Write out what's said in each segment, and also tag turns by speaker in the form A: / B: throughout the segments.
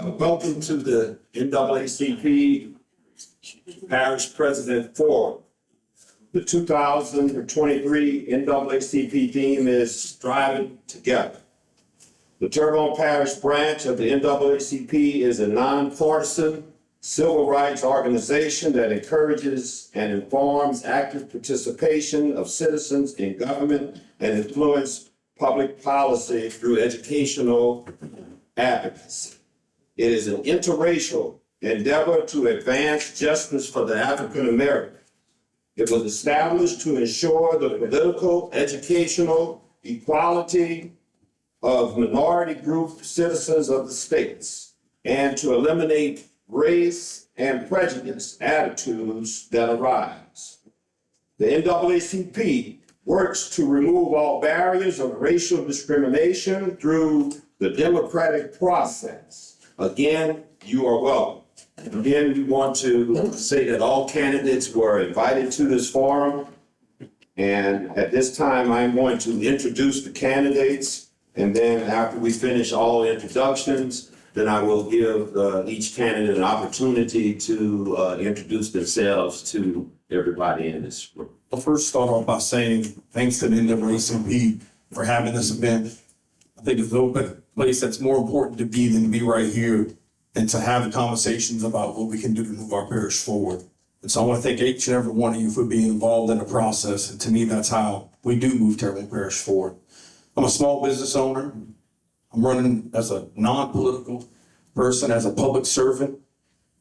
A: Welcome to the NAACP Parish President Forum. The 2023 NAACP theme is Striving Together. The Terrebonne Parish branch of the NAACP is a nonpartisan civil rights organization that encourages and informs active participation of citizens in government and influence public policy through educational advocacy. It is an interracial endeavor to advance justice for the African American. It was established to ensure the political, educational equality of minority group citizens of the states and to eliminate race and prejudice attitudes that arise. The NAACP works to remove all barriers of racial discrimination through the democratic process. Again, you are welcome. Again, we want to say that all candidates were invited to this forum. And at this time, I'm going to introduce the candidates. And then after we finish all introductions, then I will give each candidate an opportunity to introduce themselves to everybody in this room.
B: I'll first start off by saying thanks to the NAACP for having this event. I think it's no place that's more important to be than to be right here and to have conversations about what we can do to move our parish forward. And so I want to thank each and every one of you for being involved in the process. And to me, that's how we do move Terrebonne Parish forward. I'm a small business owner. I'm running as a non-political person, as a public servant,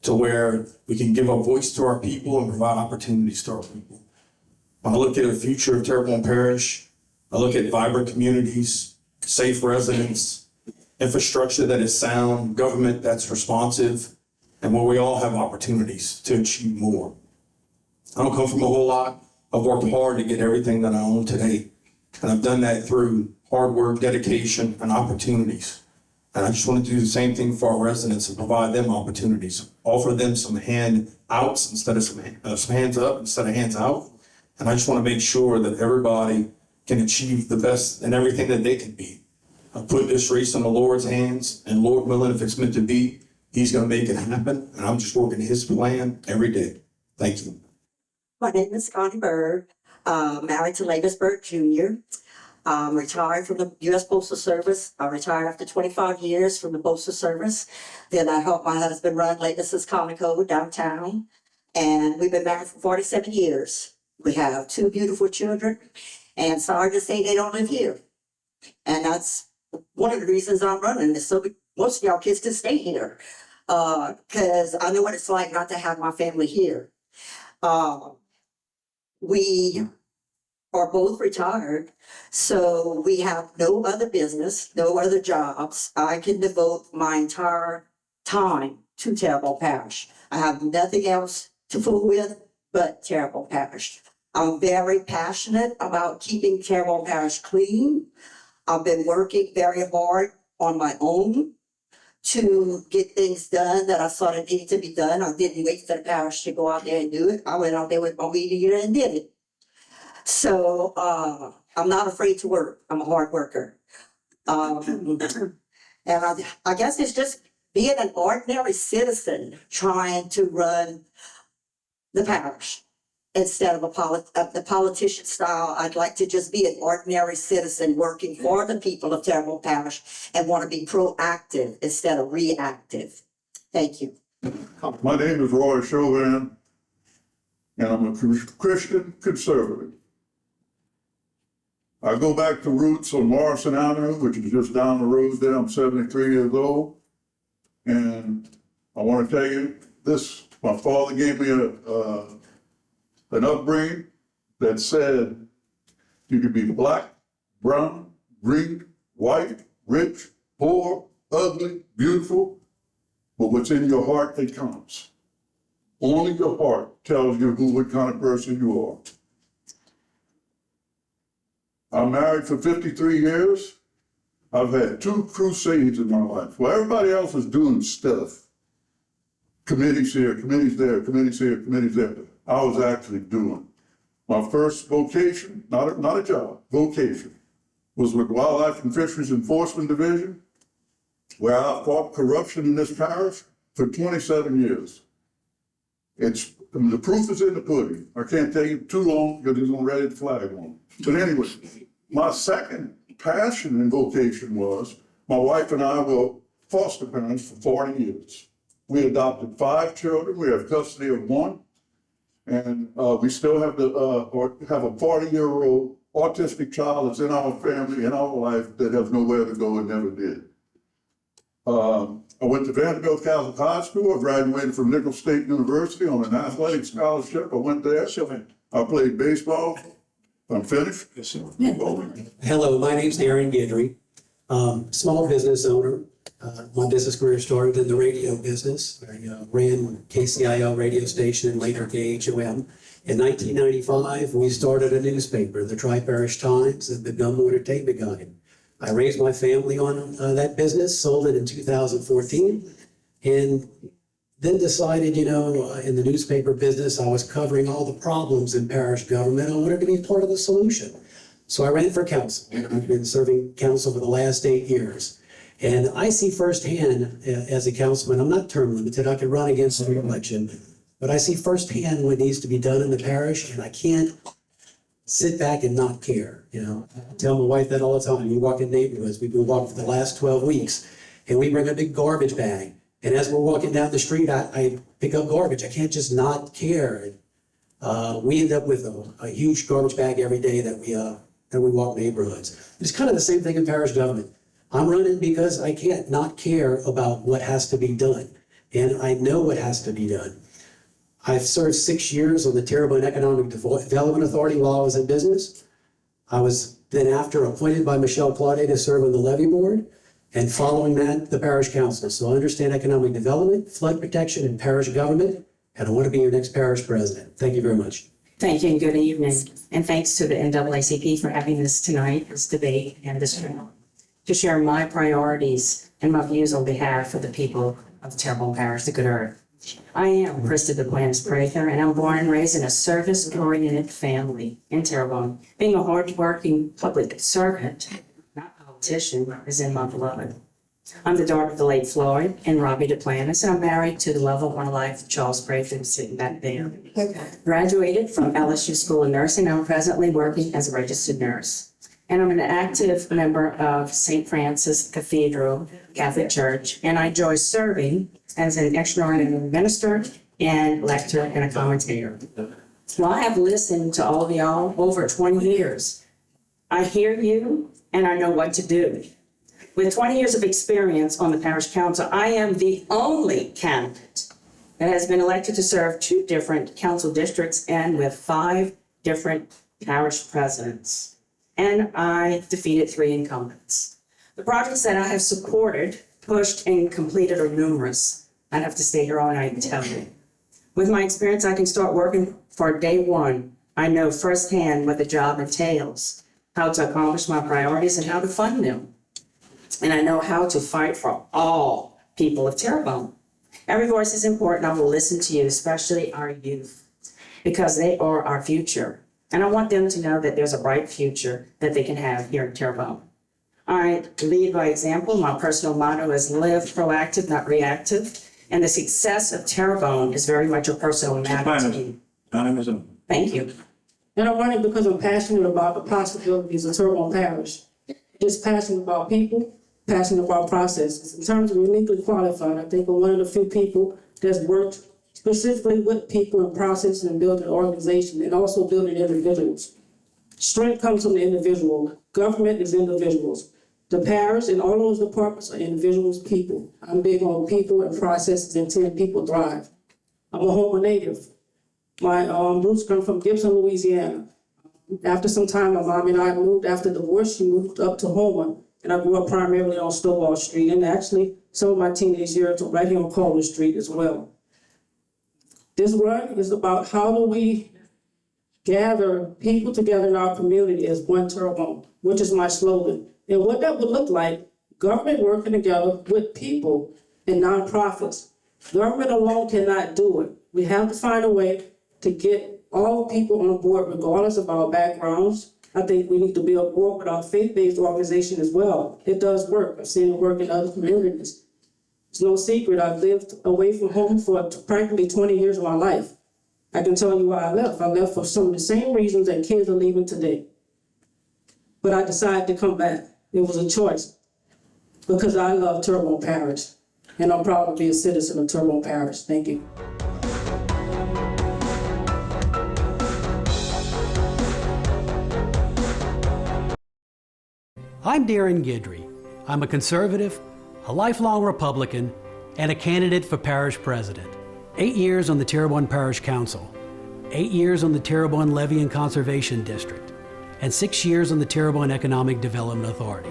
B: to where we can give a voice to our people and provide opportunities to our people. When I look at the future of Terrebonne Parish, I look at vibrant communities, safe residents, infrastructure that is sound, government that's responsive, and where we all have opportunities to achieve more. I don't come from a whole lot. I've worked hard to get everything that I own today, and I've done that through hard work, dedication, and opportunities. And I just want to do the same thing for our residents and provide them opportunities, offer them some handouts instead of some hands up instead of hands out. And I just want to make sure that everybody can achieve the best in everything that they can be. I put this race in the Lord's hands, and Lord willing, if it's meant to be, He's going to make it happen. And I'm just working His plan every day. Thank you.
C: My name is Connie Bird, married to Lavis Bird Jr. Retired from the U.S. Postal Service. I retired after 25 years from the Postal Service. Then I helped my husband run Lavis's Conoco downtown. And we've been married for 47 years. We have 2 beautiful children. And sorry to say they don't live here. And that's one of the reasons I'm running is so most of y'all kids can stay here. Because I know what it's like not to have my family here. We are both retired, so we have no other business, no other jobs. I can devote my entire time to Terrebonne Parish. I have nothing else to fool with but Terrebonne Parish. I'm very passionate about keeping Terrebonne Parish clean. I've been working very hard on my own to get things done that I thought it needed to be done. I didn't wait for the parish to go out there and do it. I went out there with my weed eater and did it. So I'm not afraid to work. I'm a hard worker. And I guess it's just being an ordinary citizen trying to run the parish instead of the politician style. I'd like to just be an ordinary citizen working for the people of Terrebonne Parish and want to be proactive instead of reactive. Thank you.
D: My name is Roy Chauvin, and I'm a Christian conservative. I go back to roots on Morrison Avenue, which is just down the road there. I'm 73 years old. And I want to tell you this, my father gave me an upbringing that said you could be black, brown, green, white, rich, poor, ugly, beautiful, but what's in your heart that counts. Only your heart tells you what kind of person you are. I'm married for 53 years. I've had 2 crusades in my life. While everybody else is doing stuff, committees here, committees there, committees here, committees there, I was actually doing. My first vocation, not a job, vocation, was with Wildlife and Fisheries Enforcement Division. where I fought corruption in this parish for 27 years. The proof is in the pudding. I can't tell you too long because he's gonna ready the flag on. But anyway, my second passion and vocation was, my wife and I were foster parents for 40 years. We adopted 5 children. We have custody of 1. And we still have have a 40-year-old autistic child that's in our family, in our life, that has nowhere to go and never did. I went to Vanderbilt Catholic High School. I graduated from Nicholls State University on an athletic scholarship. I went there. I played baseball. I'm finished.
E: Yes, sir. Hello, my name's Aaron Guidry. Small business owner. My business career started in the radio business. I ran KCIL radio station and later KHOM. In 1995, we started a newspaper, the Parish Times, and the Gunwater Tabor Guide. I raised my family on that business, sold it in 2014, and then decided, in the newspaper business, I was covering all the problems in parish government. I wanted to be part of the solution. So I ran for council. I've been serving council for the last 8 years. And I see firsthand as a councilman, I'm not term limited, I could run against the election, but I see firsthand what needs to be done in the parish, and I can't sit back and not care. I tell my wife that all the time. We walk in neighborhoods, we've been walking for the last 12 weeks, and we bring a big garbage bag. And as we're walking down the street, I pick up garbage. I can't just not care. We end up with a huge garbage bag every day that we walk neighborhoods. It's kind of the same thing in parish government. I'm running because I can't not care about what has to be done. And I know what has to be done. I've served 6 years on the Terrebonne Economic Development Authority while I was in business. I was then after appointed by Michelle Claudet to serve on the levy board, and following that, the parish council. So I understand economic development, flood protection, and parish government, and I want to be your next parish president. Thank you very much.
F: Thank you and good evening. And thanks to the NAACP for having this tonight, this debate and this panel, to share my priorities and my views on behalf of the people of Terrebonne Parish, the good earth. I am Krista DePlantis Prather, and I'm born and raised in a service-oriented family in Terrebonne. Being a hard-working public servant, not politician, is in my blood. I'm the daughter of the late Floyd and Robbie DePlantis, and I'm married to the love of my life, Charles Prather, who's sitting back there. Graduated from LSU School of Nursing, and I'm presently working as a registered nurse. And I'm an active member of St. Francis Cathedral Catholic Church, and I enjoy serving as an extraordinary minister and lector and a commentator. Well, I have listened to all of y'all over 20 years. I hear you, and I know what to do. With 20 years of experience on the parish council, I am the only candidate that has been elected to serve 2 different council districts and with 5 different parish presidents. And I defeated 3 incumbents. The projects that I have supported, pushed, and completed are numerous. I'd have to stay here all night and tell you. With my experience, I can start working for day one. I know firsthand what the job entails, how to accomplish my priorities, and how to fund them. And I know how to fight for all people of Terrebonne. Every voice is important. I will listen to you, especially our youth, because they are our future. And I want them to know that there's a bright future that they can have here in Terrebonne. I lead by example. My personal motto is live proactive, not reactive. And the success of Terrebonne is very much a personal matter to me. Thank you.
G: And I'm running because I'm passionate about the possibilities of Terrebonne Parish. Just passionate about people, passionate about processes. In terms of uniquely qualified, I think I'm one of the few people that's worked specifically with people and processes and building an organization and also building individuals. Strength comes from the individual. Government is individuals. The parish and all those departments are individuals, people. I'm big on people and processes until people thrive. I'm a Houma native. My roots come from Gibson, Louisiana. After some time, my mom and I moved after divorce. She moved up to Houma, and I grew up primarily on Stonewall Street, and actually some of my teenage years right here on Calder Street as well. This run is about how do we gather people together in our community as one Terrebonne, which is my slogan. And what that would look like, government working together with people and nonprofits. Government alone cannot do it. We have to find a way to get all people on board, regardless of our backgrounds, I think we need to build more with our faith-based organization as well. It does work. I've seen it work in other communities. It's no secret. I've lived away from home for practically 20 years of my life. I can tell you why I left. I left for some of the same reasons that kids are leaving today. But I decided to come back. It was a choice because I love Terrebonne Parish, and I'm proud to be a citizen of Terrebonne Parish. Thank you.
H: I'm Darren Guidry. I'm a conservative, a lifelong Republican, and a candidate for parish president. 8 years on the Terrebonne Parish Council, 8 years on the Terrebonne Levy and Conservation District, and 6 years on the Terrebonne Economic Development Authority.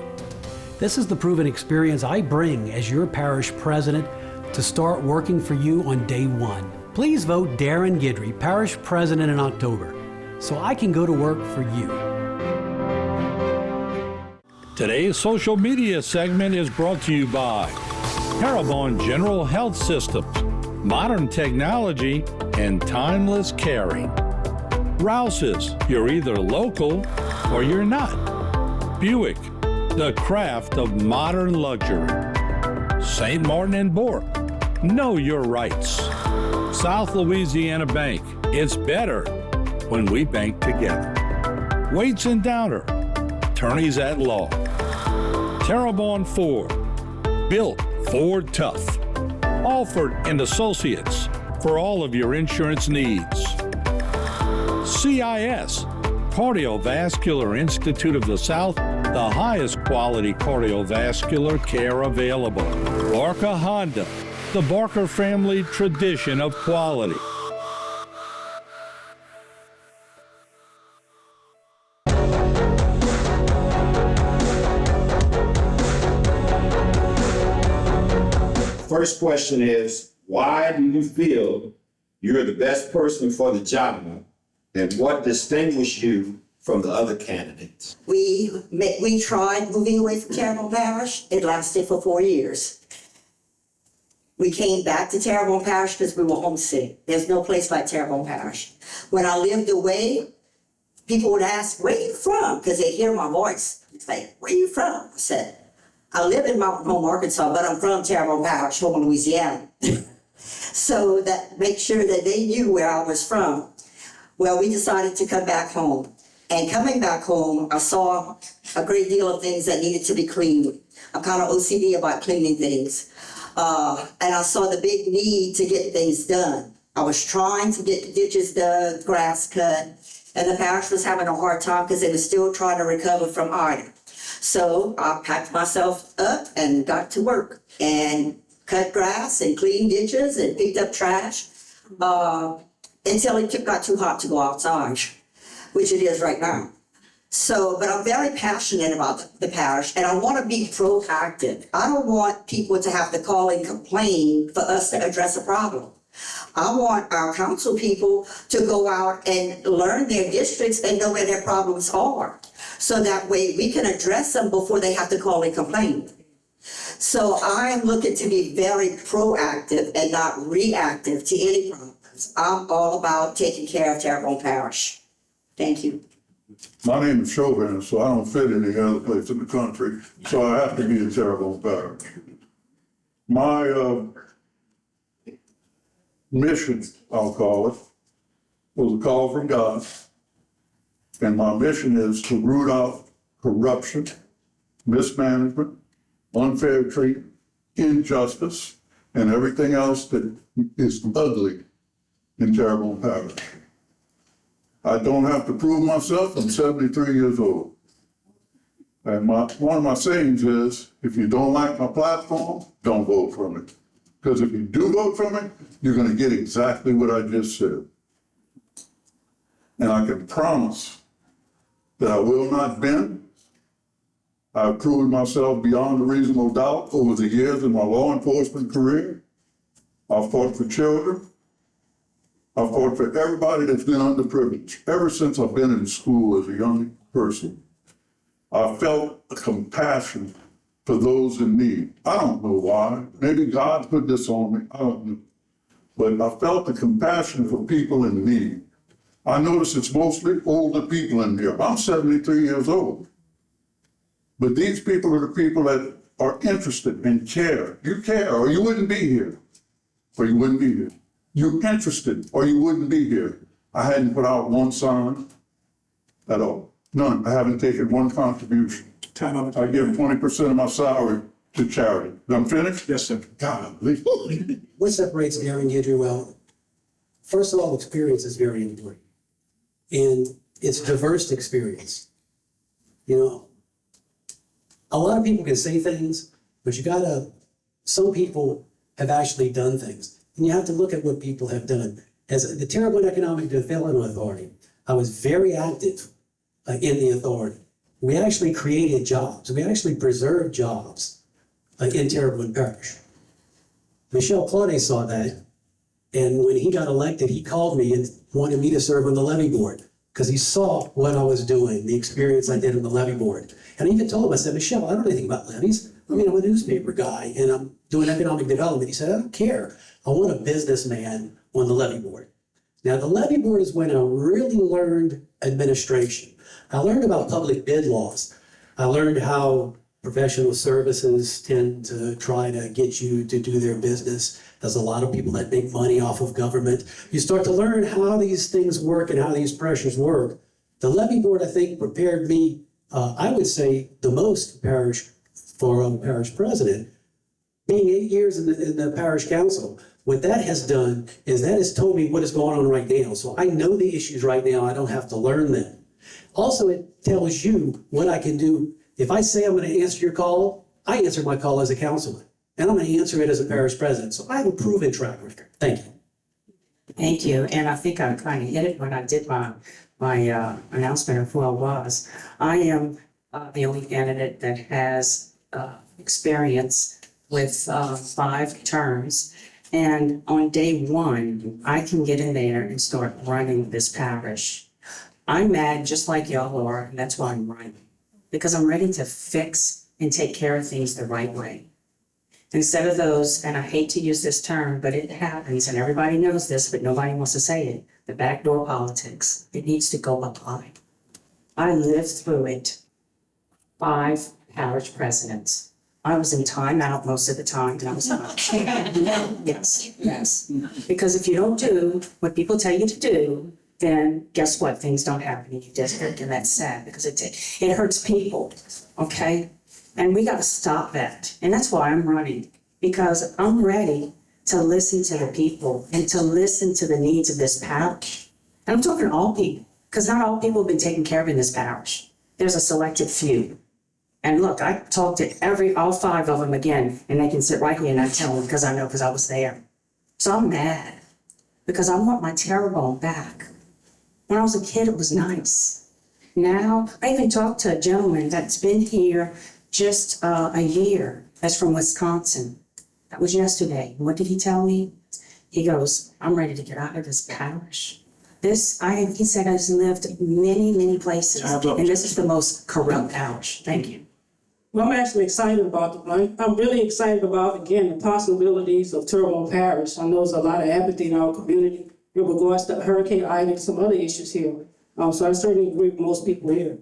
H: This is the proven experience I bring as your parish president to start working for you on day one. Please vote Darren Guidry, parish president in October, so I can go to work for you.
I: Today's social media segment is brought to you by Terrebonne General Health Systems, modern technology, and timeless caring. Rouse's, you're either local or you're not. Buick, the craft of modern luxury. St. Martin and Bourke, know your rights. South Louisiana Bank, it's better when we bank together. Waits and Downer, attorneys at law. Terrebonne Ford, built Ford tough. Alford and Associates, for all of your insurance needs. CIS, Cardiovascular Institute of the South, the highest quality cardiovascular care available. Barker Honda, the Barker family tradition of quality.
A: First question is, why do you feel you're the best person for the job, and what distinguishes you from the other candidates?
C: We tried moving away from Terrebonne Parish. It lasted for 4 years. We came back to Terrebonne Parish because we were homesick. There's no place like Terrebonne Parish. When I lived away, people would ask, where are you from? Because they hear my voice. It's like, where are you from? I said, I live in Mountain Home, Arkansas, but I'm from Terrebonne Parish, Houma, Louisiana. So that make sure that they knew where I was from. Well, we decided to come back home. And coming back home, I saw a great deal of things that needed to be cleaned. I'm kind of OCD about cleaning things. And I saw the big need to get things done. I was trying to get ditches dug, grass cut, and the parish was having a hard time because they were still trying to recover from iron. So I packed myself up and got to work and cut grass and cleaned ditches and picked up trash until it got too hot to go outside, which it is right now. So, but I'm very passionate about the parish, and I want to be proactive. I don't want people to have to call and complain for us to address a problem. I want our council people to go out and learn their districts and know where their problems are, so that way we can address them before they have to call and complain. So I am looking to be very proactive and not reactive to any problems. I'm all about taking care of Terrebonne Parish. Thank you.
D: My name is Chauvin, so I don't fit any other place in the country, so I have to be in Terrebonne Parish. My mission, I'll call it, was a call from God. And my mission is to root out corruption, mismanagement, unfair treatment, injustice, and everything else that is ugly in Terrebonne Parish. I don't have to prove myself. I'm 73 years old. And one of my sayings is, if you don't like my platform, don't vote for me. Because if you do vote for me, you're going to get exactly what I just said. And I can promise that I will not bend. I've proven myself beyond a reasonable doubt over the years in my law enforcement career. I've fought for children. I've fought for everybody that's been underprivileged. Ever since I've been in school as a young person, I felt a compassion for those in need. I don't know why. Maybe God put this on me. I don't know. But I felt the compassion for people in need. I notice it's mostly older people in here. I'm 73 years old. But these people are the people that are interested and care. You care or you wouldn't be here. Or you wouldn't be here. You're interested or you wouldn't be here. I hadn't put out one sign at all. None. I haven't taken one contribution. I give 20% of my salary to charity. I'm finished?
J: Yes, sir.
D: God,
E: What separates Darren Guidry? Well, first of all, experience is very important. And it's diverse experience. You know, a lot of people can say things, but some people have actually done things. And you have to look at what people have done. As the Terrebonne Economic Development Authority, I was very active in the authority. We actually created jobs. We actually preserved jobs in Terrebonne Parish. Michel Claude saw that. And when he got elected, he called me and wanted me to serve on the levy board because he saw what I was doing, the experience I did on the levy board. And I even told him, I said, Michel, I don't know anything about levies. I mean, I'm a newspaper guy and I'm doing economic development. He said, I don't care. I want a businessman on the levy board. Now, the levy board is when I really learned administration. I learned about public bid laws. I learned how professional services tend to try to get you to do their business. There's a lot of people that make money off of government. You start to learn how these things work and how these pressures work. The levy board, I think, prepared me, I would say, the most parish for parish president. Being 8 years in the parish council, what that has done is that has told me what is going on right now. So I know the issues right now. I don't have to learn them. Also, it tells you what I can do. If I say I'm going to answer your call, I answer my call as a councilman, and I'm going to answer it as a parish president. So I have a proven track record. Thank you.
F: Thank you. And I think I kind of hit it when I did my announcement of who I was. I am the only candidate that has experience with 5 terms. And on day 1, I can get in there and start running this parish. I'm mad just like y'all are, and that's why I'm running. Because I'm ready to fix and take care of things the right way. Instead of those, and I hate to use this term, but it happens, and everybody knows this, but nobody wants to say it, the backdoor politics. It needs to go bye-bye. I lived through it. 5 parish presidents. I was in timeout most of the time, and I was not. Yes. Because if you don't do what people tell you to do, then guess what? Things don't happen in your district, and that's sad because it hurts people, okay? And we got to stop that. And that's why I'm running, because I'm ready to listen to the people and to listen to the needs of this parish. And I'm talking to all people, because not all people have been taken care of in this parish. There's a selected few. And look, I talked to all 5 of them again, and they can sit right here and I tell them because I was there. So I'm mad because I want my Terrebonne back. When I was a kid, it was nice. Now, I even talked to a gentleman that's been here just a year. That's from Wisconsin. That was yesterday. What did he tell me? He goes, I'm ready to get out of this parish. He said I've lived many, many places, and this is the most corrupt parish. Thank you.
G: Well, I'm actually excited about I'm really excited about, again, the possibilities of Terrebonne Parish. I know there's a lot of apathy in our community in regards to Hurricane Ida and some other issues here. So I certainly agree with most people here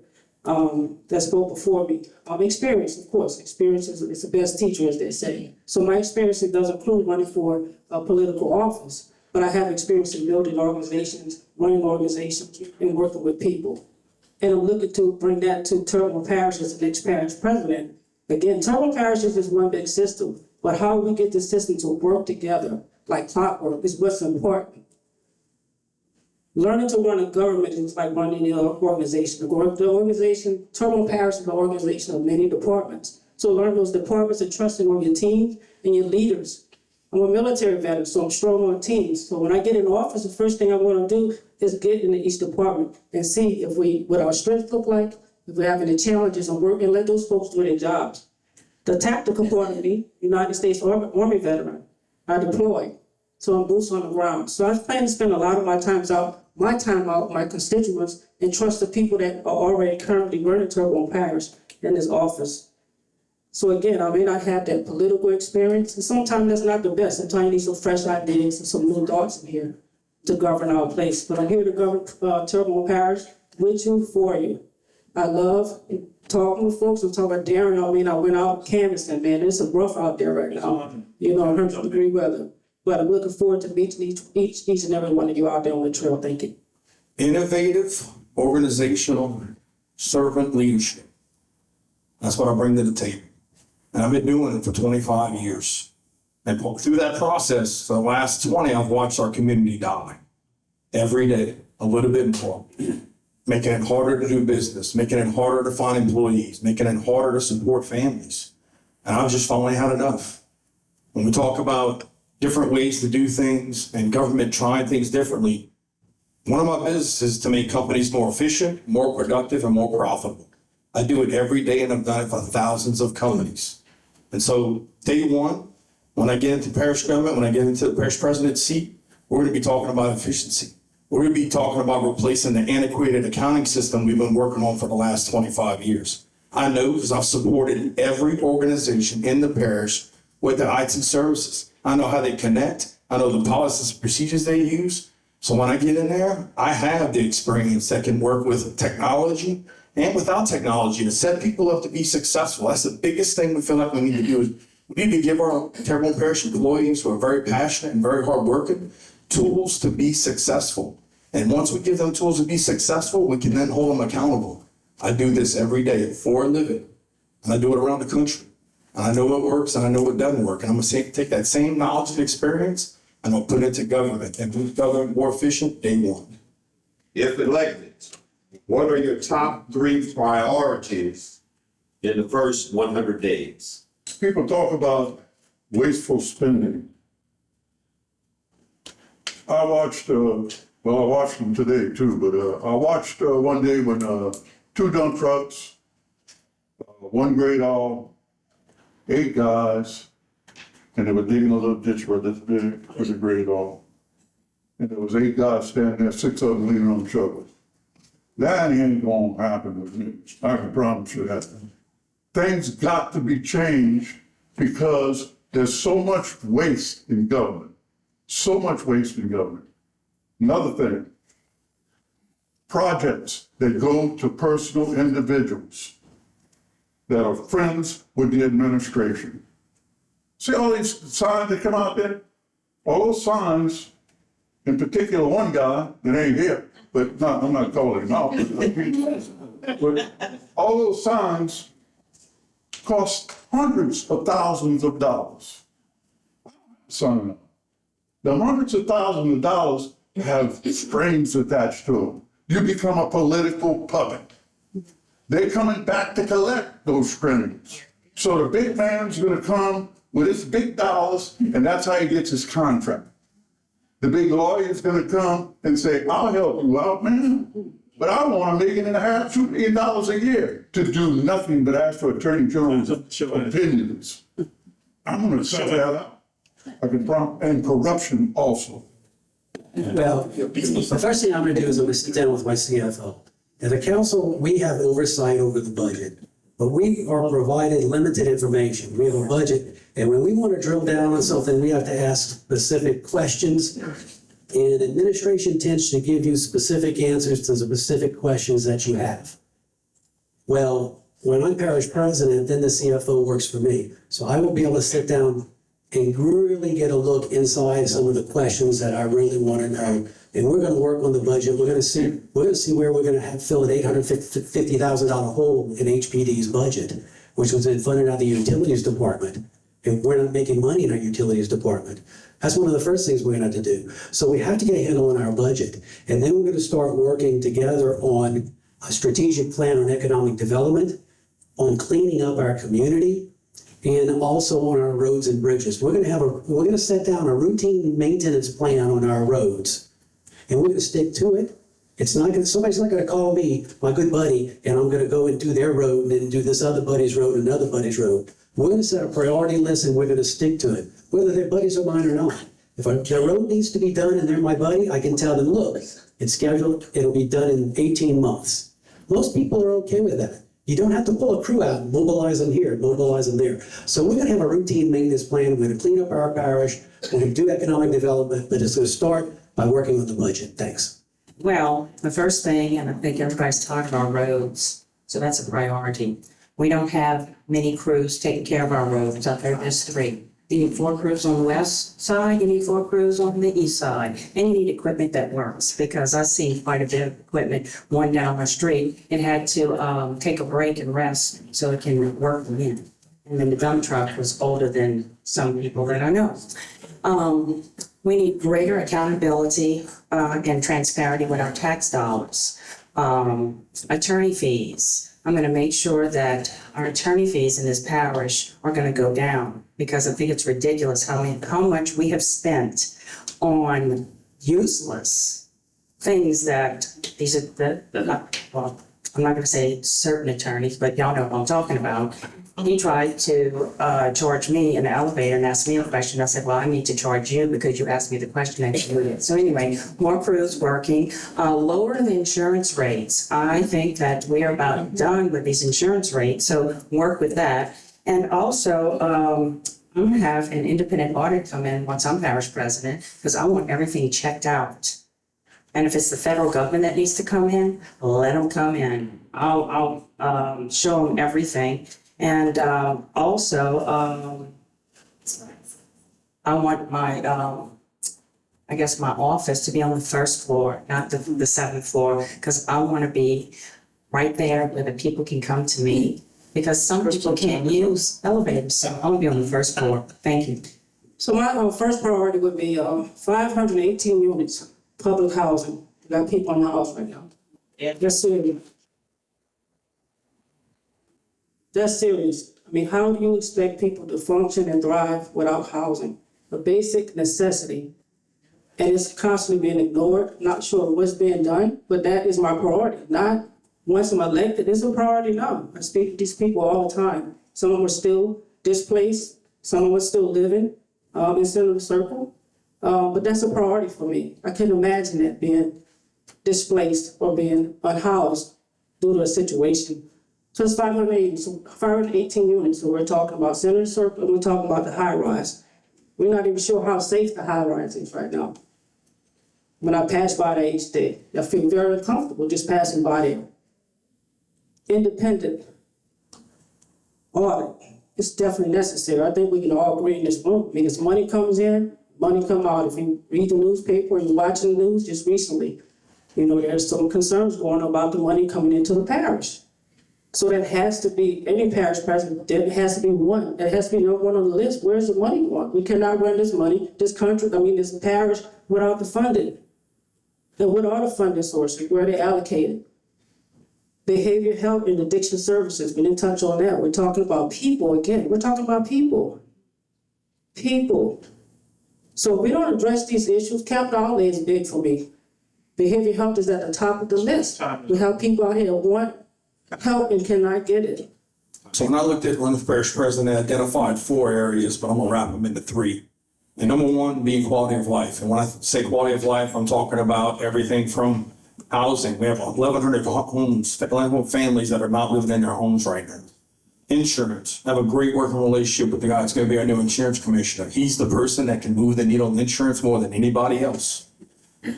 G: that spoke before me. Experience, of course. Experience is the best teacher, as they say. So my experience does include running for a political office, but I have experience in building organizations, running organizations, and working with people. And I'm looking to bring that to Terrebonne Parish as the next parish president. Again, Terrebonne Parish is just one big system, but how we get the system to work together like clockwork is what's important. Learning to run a government is like running an organization. The organization, Terrebonne Parish is an organization of many departments. So learn those departments and trusting on your teams and your leaders. I'm a military veteran, so I'm strong on teams. So when I get in office, the first thing I want to do is get into each department and see what our strengths look like, if we have any challenges, and work and let those folks do their jobs. The tactical part of me, United States Army veteran, I deployed. So I'm boots on the ground. So I plan to spend a lot of my time out with my constituents and trust the people that are already currently running Terrebonne Parish in this office. So again, I may not have that political experience, and sometimes that's not the best. Sometimes you need some fresh ideas and some new thoughts in here. to govern our place. But I'm here to govern Terrebonne Parish with you, for you. I love talking with folks. I'm talking about Darren. I mean, I went out canvassing, man. It's rough out there right now, you know, 100-degree weather. But I'm looking forward to meeting each and every one of you out there on the trail. Thank you.
B: Innovative, organizational, servant leadership. That's what I bring to the table. And I've been doing it for 25 years. And through that process, the last 20, I've watched our community die. Every day, a little bit more. Making it harder to do business, making it harder to find employees, making it harder to support families. And I've just finally had enough. When we talk about different ways to do things and government trying things differently, one of my businesses is to make companies more efficient, more productive, and more profitable. I do it every day, and I've done it for thousands of companies. And so day one, when I get into parish government, when I get into the parish president's seat, we're going to be talking about efficiency. We're going to be talking about replacing the antiquated accounting system we've been working on for the last 25 years. I know because I've supported every organization in the parish with their IT services. I know how they connect. I know the policies and procedures they use. So when I get in there, I have the experience that can work with technology and without technology to set people up to be successful. That's the biggest thing we feel like we need to do. Is we need to give our Terrebonne Parish employees who are very passionate and very hardworking tools to be successful. And once we give them tools to be successful, we can then hold them accountable. I do this every day for a living, and I do it around the country. And I know what works and I know what doesn't work. And I'm gonna take that same knowledge and experience and I'll put it to government and make government more efficient day one.
A: If elected, what are your top 3 priorities in the first 100 days?
D: People talk about wasteful spending. I watched them today too, but I watched one day when 2 dump trucks, 1 great all, 8 guys, and they were digging a little ditch where this big was a great all. And there was 8 guys standing there, 6 of them leaning on shovels. That ain't gonna happen with me. I can promise you that. Things got to be changed because there's so much waste in government. So much waste in government. Another thing, projects that go to personal individuals that are friends with the administration. See all these signs that come out there? All those signs, in particular one guy that ain't here, but I'm not calling him out. But all those signs cost hundreds of thousands of dollars. Sign up. The hundreds of thousands of dollars have strings attached to them. You become a political puppet. They're coming back to collect those strings. So the big man's gonna come with his big dollars, and that's how he gets his contract. The big lawyer's gonna come and say, I'll help you out, man, but I want $1.5 million, $2 million a year to do nothing but ask for Attorney General's opinions. I'm gonna cut that out. I can prompt, and corruption also.
E: Well, the first thing I'm gonna do is I'm gonna sit down with my CFO. As a council, we have oversight over the budget, but we are provided limited information. We have a budget, and when we want to drill down on something, we have to ask specific questions. And administration tends to give you specific answers to the specific questions that you have. Well, when I'm parish president, then the CFO works for me. So I will be able to sit down and really get a look inside some of the questions that I really want to know. And we're going to work on the budget. We're going to see where we're going to fill an $850,000 hole in HPD's budget, which was funded out of the utilities department. And we're not making money in our utilities department. That's one of the first things we're going to have to do. So we have to get a handle on our budget. And then we're going to start working together on a strategic plan on economic development, on cleaning up our community, and also on our roads and bridges. We're going to set down a routine maintenance plan on our roads. And we're going to stick to it. Somebody's not going to call me, my good buddy, and I'm going to go and do their road and then do this other buddy's road and another buddy's road. We're going to set a priority list and we're going to stick to it, whether they're buddies of mine or not. If their road needs to be done and they're my buddy, I can tell them, look, it's scheduled, it'll be done in 18 months. Most people are okay with that. You don't have to pull a crew out and mobilize them here, mobilize them there. So we're going to have a routine maintenance plan. We're going to clean up our parish. We're going to do economic development, but it's going to start by working on the budget? Thanks.
F: Well, the first thing, and I think everybody's talking about roads, so that's a priority. We don't have many crews taking care of our roads out there, there's 3. You need 4 crews on the west side, you need 4 crews on the east side, and you need equipment that works, because I've seen quite a bit of equipment, one down my street, it had to take a break and rest so it can work again. And then the dump truck was older than some people that I know. We need greater accountability and transparency with our tax dollars. Attorney fees. I'm gonna make sure that our attorney fees in this parish are gonna go down, because I think it's ridiculous how much we have spent on useless things that these are well, I'm not gonna say certain attorneys, but y'all know what I'm talking about. He tried to charge me in the elevator and asked me a question. I said, well, I need to charge you because you asked me the question and you did. So anyway, more crews working, lower the insurance rates. I think that we are about done with these insurance rates, so work with that. And also, I'm gonna have an independent audit come in once I'm parish president, because I want everything checked out. And if it's the federal government that needs to come in, let them come in. I'll show them everything. And also, I want my, I guess my office to be on the 1st floor, not the 7th floor, because I want to be right there where the people can come to me, because some people can't use elevators, so I want to be on the 1st floor. Thank you.
G: So my first priority would be 518 units, public housing. We got people in the house right now.
F: Yeah.
G: That's serious. That's serious. I mean, how do you expect people to function and thrive without housing? A basic necessity. And it's constantly being ignored. Not sure what's being done, but that is my priority. Not once I'm elected, it's a priority now. I speak to these people all the time. Some of them are still displaced. Some of them are still living in Senator Circle. But that's a priority for me. I couldn't imagine that being displaced or being unhoused due to a situation. So it's 518 units, so we're talking about Senator Circle, and we're talking about the high rise. We're not even sure how safe the high rise is right now. When I pass by there each day, I feel very uncomfortable just passing by there. Independent audit is definitely necessary. I think we can all agree in this room, because money comes in, money comes out. If you read the newspaper or you're watching the news just recently, you know, there's some concerns going on about the money coming into the parish. So that has to be, any parish president, there has to be one. There has to be number one on the list. Where's the money going? We cannot run this money, this country, this parish without the funding. And what are the funding sources? Where are they allocated? Behavioral health and addiction services, we didn't touch on that. We're talking about people again. We're talking about people. People. So if we don't address these issues, capital outlay is big for me. Behavioral health is at the top of the list. We have people out here who want help and cannot get it.
B: So when I looked at running for parish president, I identified 4 areas, but I'm gonna wrap them into 3. And number 1 being quality of life. And when I say quality of life, I'm talking about everything from housing. We have 1,100 homes, families that are not living in their homes right now. Insurance. I have a great working relationship with the guy that's gonna be our new insurance commissioner. He's the person that can move the needle on insurance more than anybody else.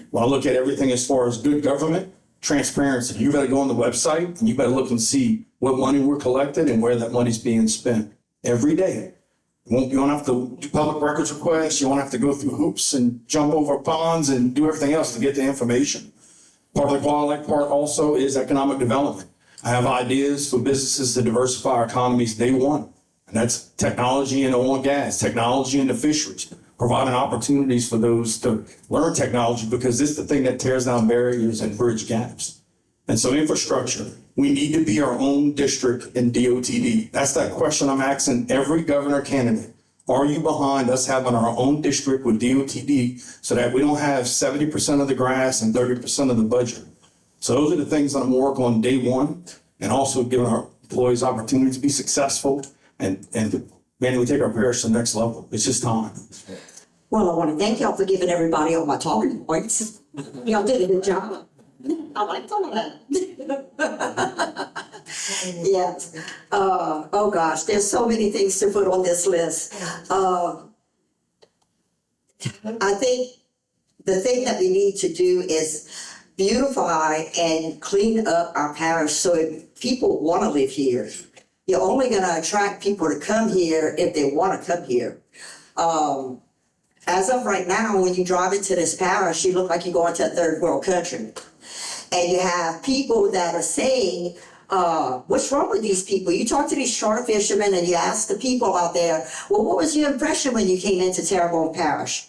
B: When I look at everything as far as good government, transparency. You better go on the website and you better look and see what money we're collecting and where that money's being spent every day. You don't have to do public records requests. You won't have to go through hoops and jump over ponds and do everything else to get the information. Part of the quality part also is economic development. I have ideas for businesses to diversify our economies day one. And that's technology and oil and gas, technology and the fisheries, providing opportunities for those to learn technology, because it's the thing that tears down barriers and bridge gaps. And so infrastructure, we need to be our own district in DOTD. That's that question I'm asking every governor candidate. Are you behind us having our own district with DOTD so that we don't have 70% of the grass and 30% of the budget? So those are the things that I'm working on day one, and also giving our employees opportunities to be successful and manually take our parish to the next level. It's just time.
C: Well, I want to thank y'all for giving everybody all my talking points. Y'all did a good job. I like some of that. Yes. Oh gosh, there's so many things to put on this list. I think the thing that we need to do is beautify and clean up our parish so if people want to live here. You're only going to attract people to come here if they want to come here. As of right now, when you drive into this parish, you look like you're going to a third world country. And you have people that are saying, what's wrong with these people? You talk to these charter fishermen and you ask the people out there, well, what was your impression when you came into Terrebonne Parish?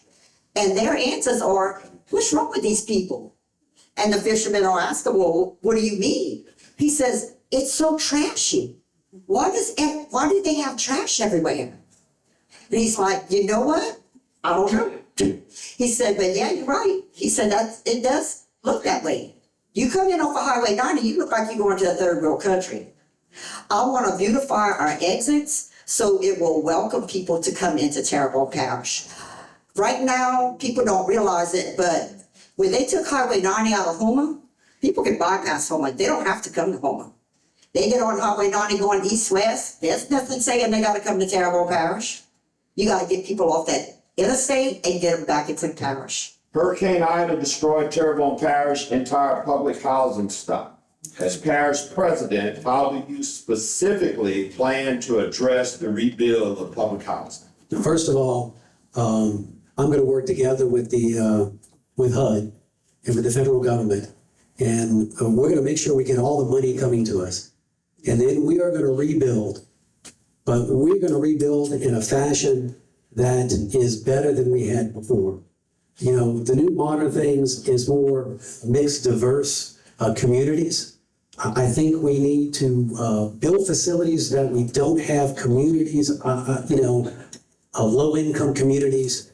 C: And their answers are, what's wrong with these people? And the fishermen will ask him, well, what do you mean? He says, it's so trashy. Why do they have trash everywhere? And he's like, you know what? I don't know. He said, but yeah, you're right. He said, it does look that way. You come in off of Highway 90, you look like you're going to a third world country. I want to beautify our exits so it will welcome people to come into Terrebonne Parish. Right now, people don't realize it, but when they took Highway 90 out of Houma, people can bypass Houma. They don't have to come to Houma. They get on Highway 90 going east-west. There's nothing saying they got to come to Terrebonne Parish. You got to get people off that interstate and get them back into the parish.
A: Hurricane Ida destroyed Terrebonne Parish entire public housing stock. As parish president, how do you specifically plan to address the rebuild of public housing?
E: First of all, I'm going to work together with with HUD and with the federal government, and we're going to make sure we get all the money coming to us. And then we are going to rebuild, but we're going to rebuild in a fashion that is better than we had before. You know, the new modern things is more mixed, diverse communities. I think we need to build facilities that we don't have communities, low-income communities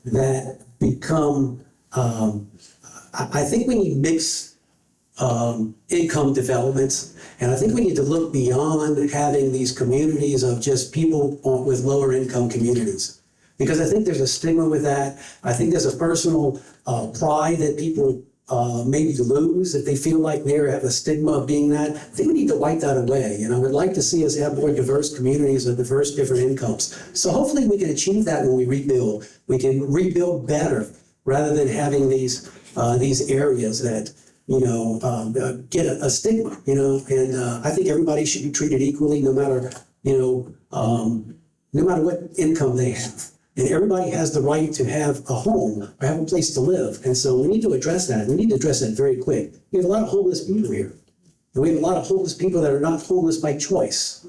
E: that become, I think we need mixed income developments. And I think we need to look beyond having these communities of just people with lower income communities. Because I think there's a stigma with that. I think there's a personal pride that people maybe lose if they feel like they have a stigma of being that. I think we need to wipe that away. And I would like to see us have more diverse communities of diverse different incomes. So hopefully we can achieve that when we rebuild. We can rebuild better rather than having these areas that get a stigma, and I think everybody should be treated equally no matter what income they have. And everybody has the right to have a home or have a place to live. And so we need to address that. We need to address that very quick. We have a lot of homeless people here. And we have a lot of homeless people that are not homeless by choice.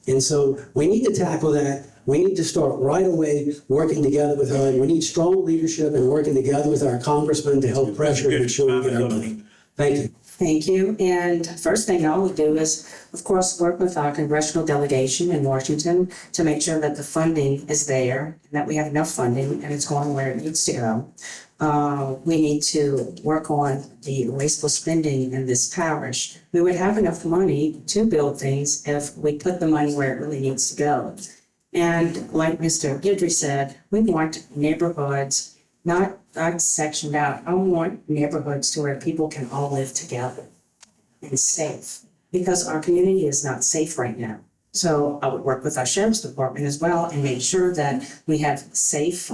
E: And so we need to tackle that. We need to start right away working together with HUD. We need strong leadership and working together with our congressmen to help pressure and ensure we get our money. Thank you.
F: Thank you. And first thing I would do is, of course, work with our congressional delegation in Washington to make sure that the funding is there, and that we have enough funding and it's going where it needs to go. We need to work on the wasteful spending in this parish. We would have enough money to build things if we put the money where it really needs to go. And like Mr. Guidry said, we want neighborhoods not sectioned out. I want neighborhoods to where people can all live together and safe, because our community is not safe right now. So I would work with our sheriff's department as well and make sure that we have safe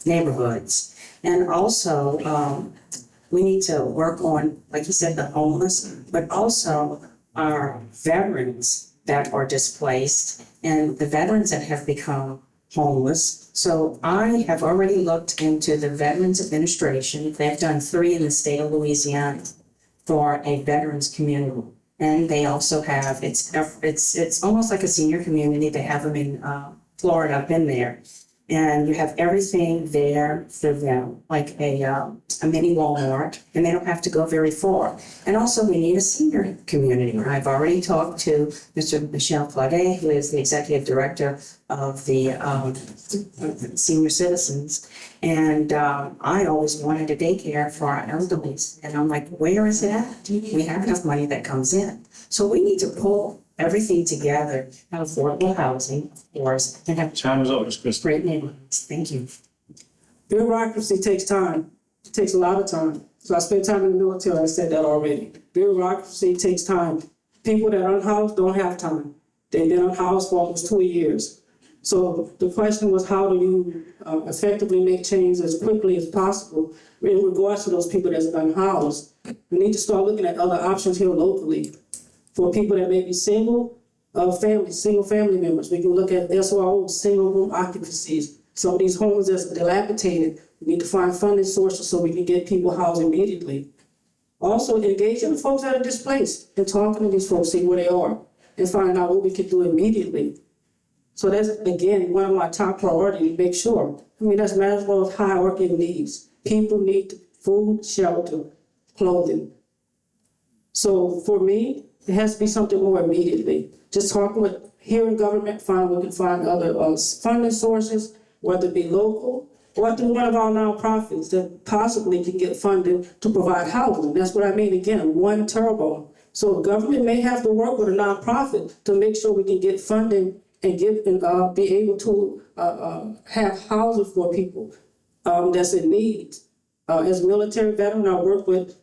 F: neighborhoods. And also, we need to work on, like you said, the homeless, but also our veterans that are displaced and the veterans that have become homeless. So I have already looked into the Veterans Administration. They've done 3 in the state of Louisiana for a veterans community. And they also have, it's almost like a senior community. They have them in Florida. I've been there. And you have everything there for them, like a mini Walmart, and they don't have to go very far. And also we need a senior community. I've already talked to Mr. Michel Claudet, who is the executive director of the senior citizens. And I always wanted a daycare for our elderly. And I'm like, where is it at? We have enough money that comes in. So we need to pull everything together, have affordable housing, of course, and have great neighborhoods. Thank you.
G: Bureaucracy takes time. It takes a lot of time. So I spent time in the military, I said that already. Bureaucracy takes time. People that are unhoused don't have time. They've been unhoused for almost 2 years. So the question was, how do you effectively make change as quickly as possible in regards to those people that's unhoused? We need to start looking at other options here locally for people that may be single family members. We can look at SRO, single room occupancies. Some of these homes that's dilapidated, we need to find funding sources so we can get people housed immediately. Also, engaging the folks that are displaced and talking to these folks, see where they are, and finding out what we can do immediately. So that's, again, one of my top priorities, to make sure. I mean, that's Maslow's hierarchy of needs. People need food, shelter, clothing. So for me, it has to be something more immediately. Just talking with here in government, we can find other funding sources, whether it be local or through one of our nonprofits that possibly can get funding to provide housing. That's what I mean, again, one Terrebonne. So government may have to work with a nonprofit to make sure we can get funding and be able to have housing for people that's in need. As a military veteran, I work with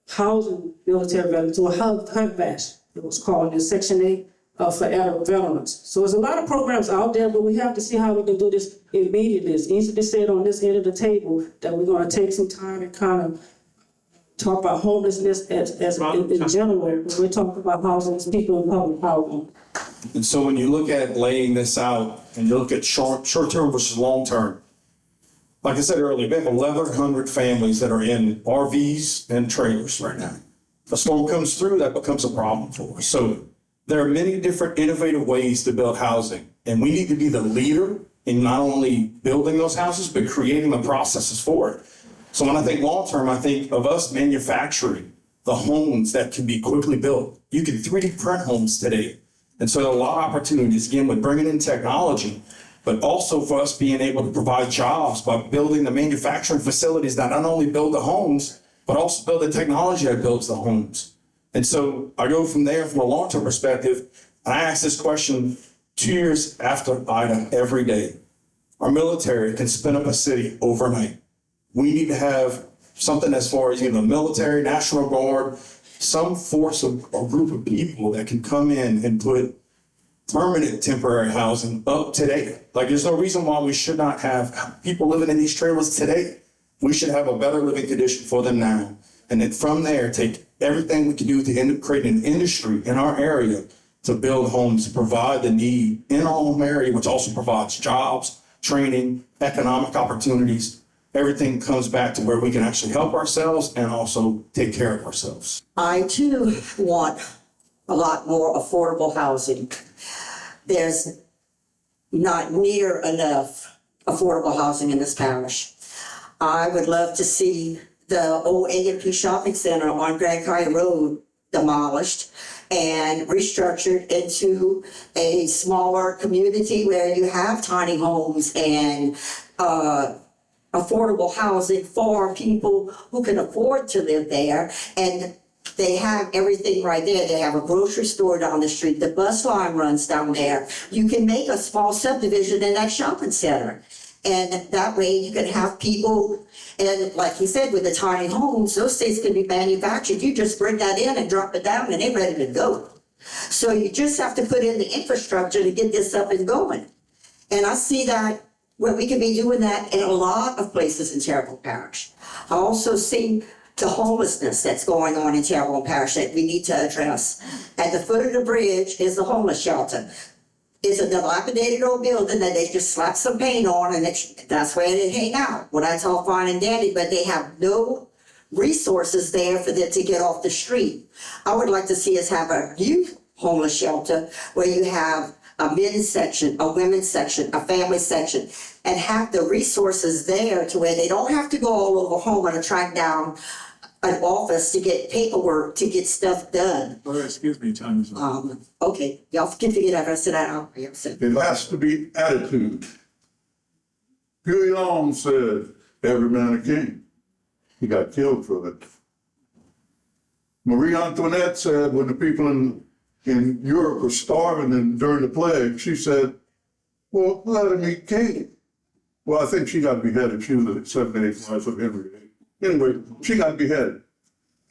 G: housing military veterans, or HUD-VASH, it was called, in Section 8 for adult veterans. So there's a lot of programs out there, but we have to see how we can do this immediately. It's easy to say it on this end of the table that we're going to take some time and kind of talk about homelessness in general, when we're talking about housing, people in public housing.
B: And so when you look at laying this out and you look at short-term versus long-term, like I said earlier, we have 1,100 families that are in RVs and trailers right now. If a storm comes through, that becomes a problem for us. So there are many different innovative ways to build housing, and we need to be the leader in not only building those houses, but creating the processes for it. So when I think long-term, I think of us manufacturing the homes that can be quickly built. You can 3D print homes today. And so there are a lot of opportunities, again, with bringing in technology, but also for us being able to provide jobs by building the manufacturing facilities that not only build the homes, but also build the technology that builds the homes. And so I go from there from a long-term perspective, and I ask this question 2 years after Ida every day. Our military can spin up a city overnight. We need to have something as far as either military, National Guard, some force of a group of people that can come in and put permanent temporary housing up today. Like, there's no reason why we should not have people living in these trailers today. We should have a better living condition for them now. And then from there, take everything we can do to end up creating an industry in our area to build homes, to provide the need in our home area, which also provides jobs, training, economic opportunities. Everything comes back to where we can actually help ourselves and also take care of ourselves.
C: I too want a lot more affordable housing. There's not near enough affordable housing in this parish. I would love to see the old A&P shopping center on Grand Caille Road demolished and restructured into a smaller community where you have tiny homes and affordable housing for people who can afford to live there. And they have everything right there. They have a grocery store down the street. The bus line runs down there. You can make a small subdivision in that shopping center. And that way you can have people, and like you said, with the tiny homes, those things can be manufactured. You just bring that in and drop it down and they're ready to go. So you just have to put in the infrastructure to get this up and going. And I see that where we can be doing that in a lot of places in Terrebonne Parish. I also see the homelessness that's going on in Terrebonne Parish that we need to address. At the foot of the bridge is the homeless shelter. It's a dilapidated old building that they just slap some paint on, and that's where they hang out. Well, that's all fine and dandy, but they have no resources there for them to get off the street. I would like to see us have a youth homeless shelter where you have a men's section, a women's section, a family section, and have the resources there to where they don't have to go all over Houma to track down an office to get paperwork, to get stuff done.
D: Oh, excuse me, time is up.
C: Okay, y'all can figure that rest of that out.
D: It has to be attitude. Huey Long said, every man a king. He got killed for it. Marie Antoinette said when the people in Europe were starving during the plague, she said, well, let him eat cake. Well, I think she got beheaded. She was the 7th wife of Henry VIII. Anyway, she got beheaded.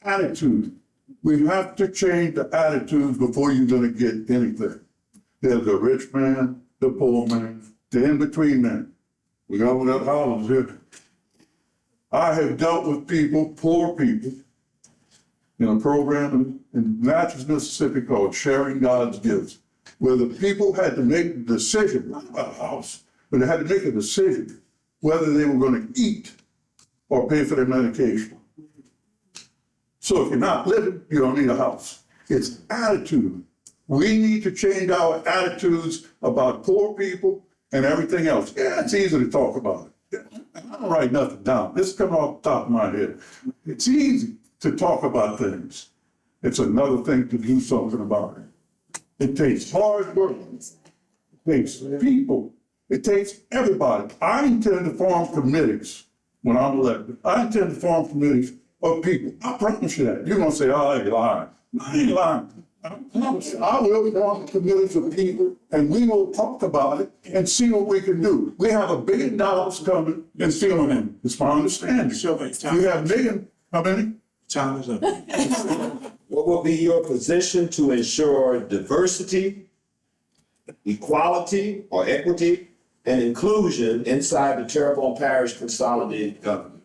D: Attitude. We have to change the attitudes before you're going to get anything. There's a rich man the poor man, the in-between man. We got houses here. I have dealt with people, poor people, in a program in Natchez, Mississippi called Sharing God's Gifts, where the people had to make a decision, not about a house, but they had to make a decision whether they were gonna eat or pay for their medication. So if you're not living, you don't need a house. It's attitude. We need to change our attitudes about poor people and everything else. Yeah, it's easy to talk about it. I don't write nothing down. This is coming off the top of my head. It's easy to talk about things. It's another thing to do something about it. It takes hard work. It takes people. It takes everybody. I intend to form committees when I'm elected. I intend to form committees of people. I promise you that. You're gonna say, oh, you're lying. I ain't lying. I will form committees of people and we will talk about it and see what we can do. We have $1 billion coming in FEMA. It's my understanding. We have million, how many?
B: Time is up.
A: What will be your position to ensure diversity, equality or equity, and inclusion inside the Terrebonne Parish Consolidated Government?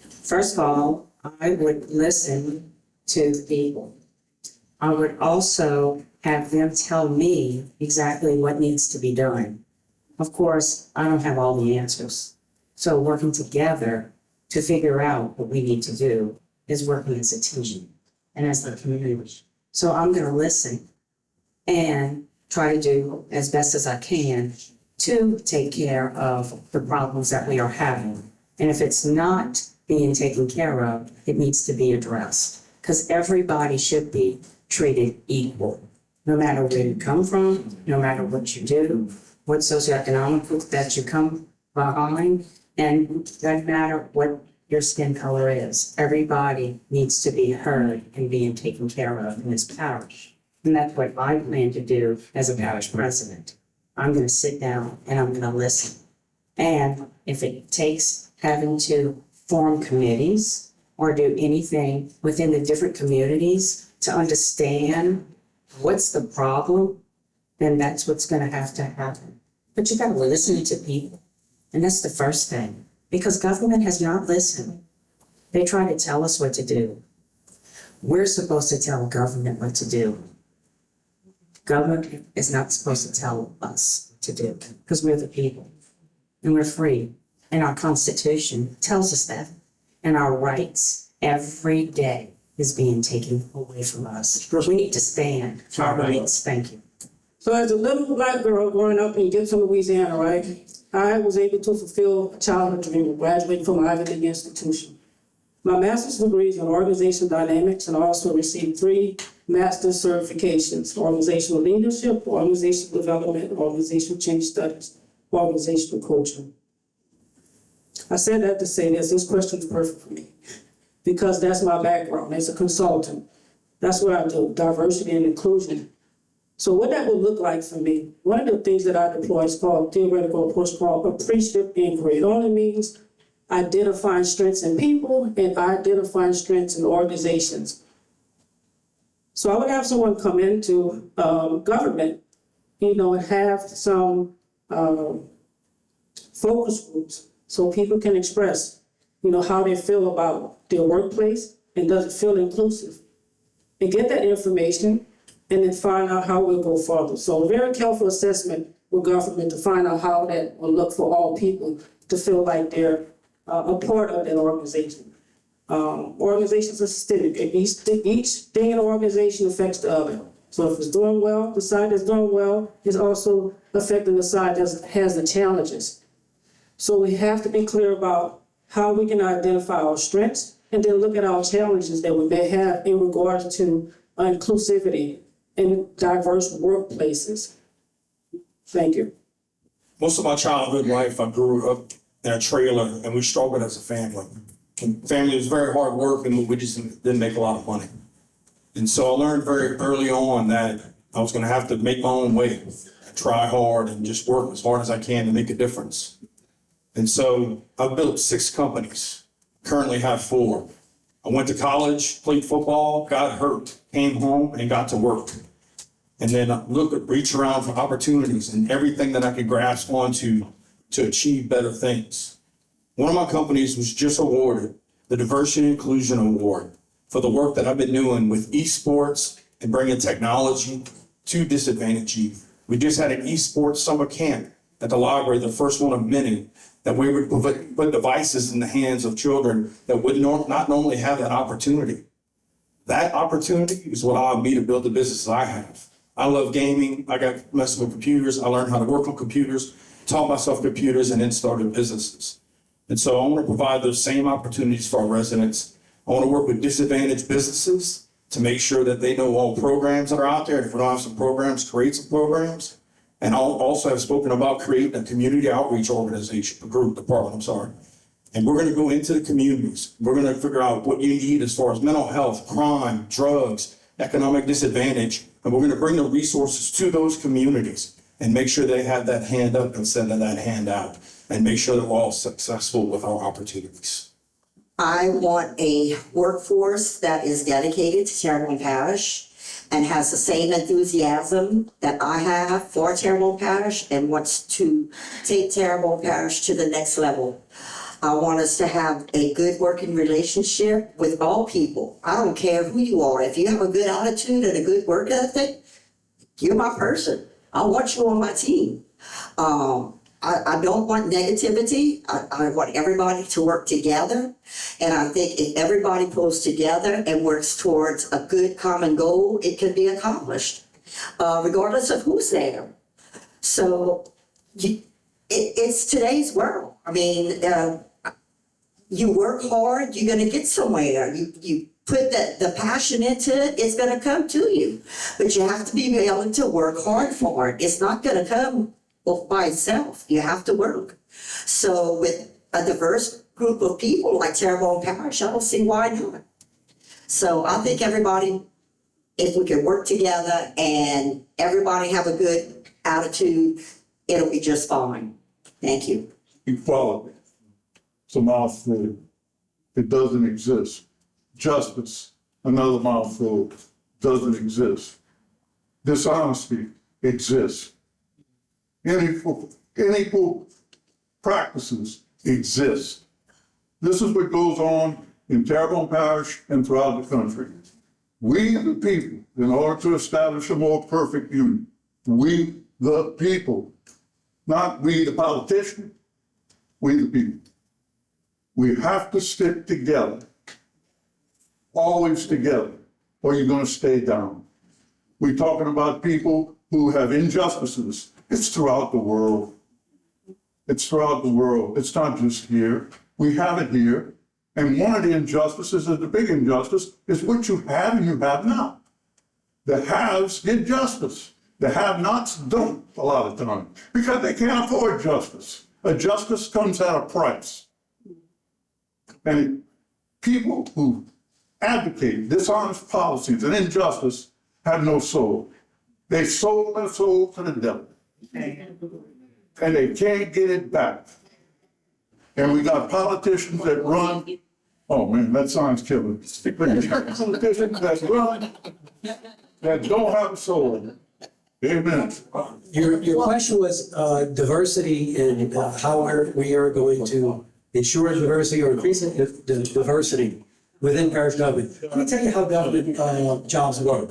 F: First of all, I would listen to the people. I would also have them tell me exactly what needs to be done. Of course, I don't have all the answers. So working together to figure out what we need to do is working as a team and as the community. So I'm gonna listen and try to do as best as I can to take care of the problems that we are having. And if it's not being taken care of, it needs to be addressed. Because everybody should be treated equal, no matter where you come from, no matter what you do, what socioeconomic group that you come behind, and doesn't matter what your skin color is. Everybody needs to be heard and being taken care of in this parish. And that's what I plan to do as a parish president. I'm gonna sit down and I'm gonna listen. And if it takes having to form committees or do anything within the different communities to understand what's the problem, then that's what's gonna have to happen. But you gotta listen to people. And that's the first thing, because government has not listened. They try to tell us what to do. We're supposed to tell government what to do. Government is not supposed to tell us what to do, because we're the people and we're free. And our Constitution tells us that. And our rights every day is being taken away from us. We need to stand for our rights. Thank you.
G: So as a little black girl growing up in Gibson, Louisiana, right, I was able to fulfill a childhood dream of graduating from an Ivy League institution. My master's degree is in organizational dynamics and I also received 3 master's certifications: organizational leadership, organizational development, organizational change studies, organizational coaching. I said that to say this question is perfect for me because that's my background as a consultant. That's what I do, diversity and inclusion. So what that would look like for me, one of the things that I deploy is called theoretical approach called appreciative inquiry. It only means identifying strengths in people and identifying strengths in organizations. So I would have someone come into government, and have some focus groups so people can express, how they feel about their workplace and does it feel inclusive. And get that information and then find out how we'll go further. So a very careful assessment with government to find out how that will look for all people to feel like they're a part of that organization. Organizations are systemic. Each thing in an organization affects the other. So if it's doing well, the side that's doing well is also affecting the side that has the challenges. So we have to be clear about how we can identify our strengths and then look at our challenges that we may have in regards to inclusivity in diverse workplaces. Thank you.
B: Most of my childhood life, I grew up in a trailer and we struggled as a family. And family was very hard work and we just didn't make a lot of money. And so I learned very early on that I was gonna have to make my own way, try hard and just work as hard as I can to make a difference. And so I've built 6 companies, currently have 4. I went to college, played football, got hurt, came home and got to work. and then reach around for opportunities and everything that I could grasp onto to achieve better things. One of my companies was just awarded the Diversity and Inclusion Award for the work that I've been doing with esports and bringing technology to disadvantaged youth. We just had an esports summer camp at the library, the first one of many, that we would put devices in the hands of children that would not normally have that opportunity. That opportunity is what allowed me to build the businesses I have. I love gaming. I got messing with computers. I learned how to work on computers, taught myself computers, and then started businesses. And so I want to provide those same opportunities for our residents. I want to work with disadvantaged businesses to make sure that they know all programs that are out there. And if we don't have some programs, create some programs. And I also have spoken about creating a community outreach organization, department. And we're going to go into the communities. We're going to figure out what you need as far as mental health, crime, drugs, economic disadvantage. And we're going to bring the resources to those communities and make sure they have that hand up instead of that hand out, and make sure they're all successful with our opportunities.
C: I want a workforce that is dedicated to Terrebonne Parish and has the same enthusiasm that I have for Terrebonne Parish and wants to take Terrebonne Parish to the next level. I want us to have a good working relationship with all people. I don't care who you are. If you have a good attitude and a good work ethic, you're my person. I want you on my team. I don't want negativity. I want everybody to work together. And I think if everybody pulls together and works towards a good common goal, it can be accomplished, regardless of who's there. So it's today's world. I mean, you work hard, you're going to get somewhere. You put the passion into it, it's going to come to you. But you have to be willing to work hard for it. It's not going to come by itself. You have to work. So with a diverse group of people like Terrebonne Parish, I don't see why not. So I think everybody, if we can work together and everybody have a good attitude, it'll be just fine. Thank you.
D: Equality. It's a mouthful. It doesn't exist. Justice, another mouthful, doesn't exist. Dishonesty exists. Unequal practices exist. This is what goes on in Terrebonne Parish and throughout the country. We, the people, in order to establish a more perfect union, we, the people, not we, the politicians, we, the people. We have to stick together, always together, or you're going to stay down. We're talking about people who have injustices. It's throughout the world. It's throughout the world. It's not just here. We have it here. And one of the injustices, the big injustice, is what you have and you have not. The haves get justice. The have-nots don't a lot of times because they can't afford justice. A justice comes at a price. And people who advocate dishonest policies and injustice have no soul. They sold their soul to the devil. And they can't get it back. And we got politicians that run, oh man, that sounds killer. Politicians that run, that don't have a soul. Amen.
E: Your question was diversity and how we are going to ensure diversity or increase the diversity within parish government. Let me tell you how government jobs work.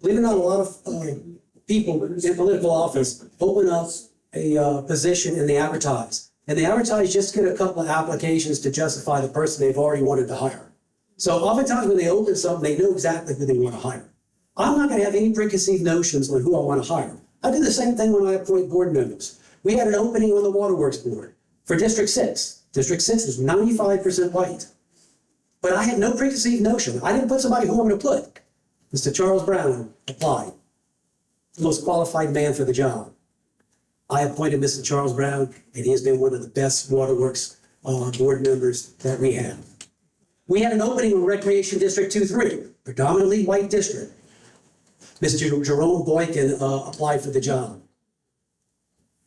E: Believe it or not, a lot of people in political office open up a position and they advertise. And they advertise just to get a couple of applications to justify the person they've already wanted to hire. So oftentimes when they open something, they know exactly who they want to hire. I'm not going to have any preconceived notions on who I want to hire. I do the same thing when I appoint board members. We had an opening on the Waterworks Board for District 6. District 6 is 95% white. But I had no preconceived notion. I didn't put somebody who I'm going to put. Mr. Charles Brown applied. The most qualified man for the job. I appointed Mr. Charles Brown, and he has been one of the best Waterworks board members that we have. We had an opening in Recreation District 2-3, predominantly white district. Mr. Jerome Boykin applied for the job.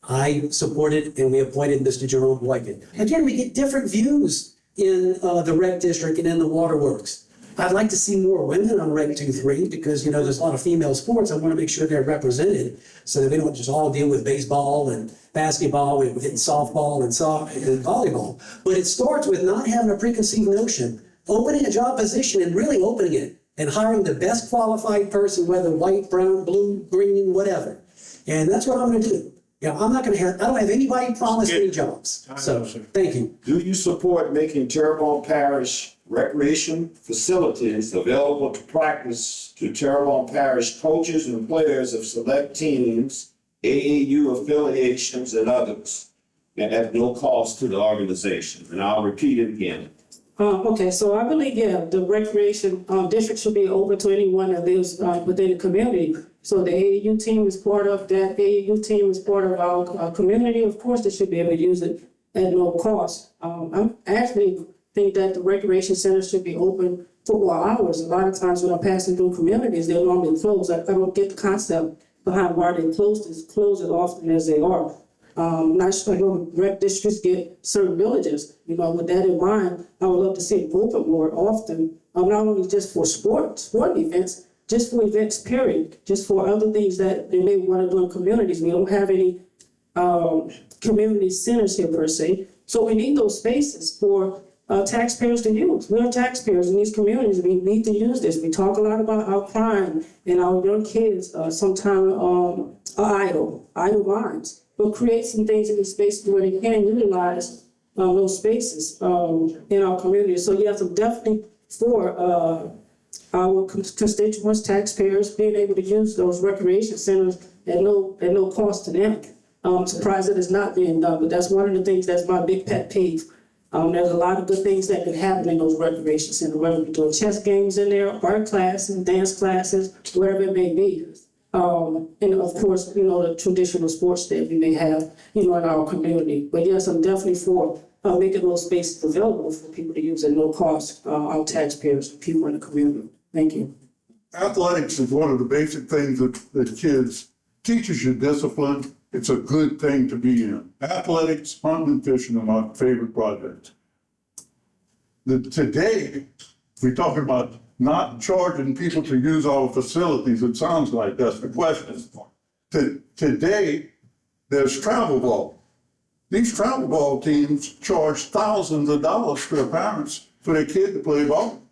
E: I supported and we appointed Mr. Jerome Boykin. Again, we get different views in the rec district and in the waterworks. I'd like to see more women on Reg 2-3 because, you know, there's a lot of female sports. I want to make sure they're represented so that we don't just all deal with baseball and basketball and hitting softball and volleyball. But it starts with not having a preconceived notion, opening a job position and really opening it and hiring the best qualified person, whether white, brown, blue, green, whatever. And that's what I'm going to do. You know, I don't have anybody promise any jobs. So, thank you.
A: Do you support making Terrebonne Parish recreation facilities available to practice to Terrebonne Parish coaches and players of select teams, AAU affiliations, and others, and at no cost to the organization? And I'll repeat it again.
G: Okay, so I believe, yeah, the recreation district should be open to anyone that lives within the community. So the AAU team is part of that. AAU team is part of our community. Of course, they should be able to use it at no cost. I actually think that the recreation center should be open for all hours. A lot of times when I'm passing through communities, they're normally closed. I don't get the concept behind why they close as often as they are. Not sure, I know rec districts get certain villages. You know, with that in mind, I would love to see it open more often, not only just for sport events, just for events, period, just for other things that they may want to do in communities. We don't have any community centers here per se, so we need those spaces for taxpayers to use. We are taxpayers in these communities. We need to use this. We talk a lot about our crime and our young kids sometimes are idle minds. But create some things in the spaces where they can utilize those spaces in our community. So yes, I'm definitely for our constituents, taxpayers, being able to use those recreation centers at no cost to them. I'm surprised that it's not being done, but that's one of the things that's my big pet peeve. There's a lot of good things that can happen in those recreation centers, whether we're doing chess games in there, art classes, dance classes, wherever it may be. And of course, you know, the traditional sports that we may have, you know, in our community. But yes, I'm definitely for making those spaces available for people to use at no cost, our taxpayers, people in the community. Thank you.
D: Athletics is one of the basic things that kids, teaches you discipline. It's a good thing to be in. Athletics, hunting, and fishing are my favorite projects. Today, we're talking about not charging people to use our facilities. It sounds like that's the question. Today, there's travel ball. These travel ball teams charge thousands of dollars to their parents for their kid to play ball.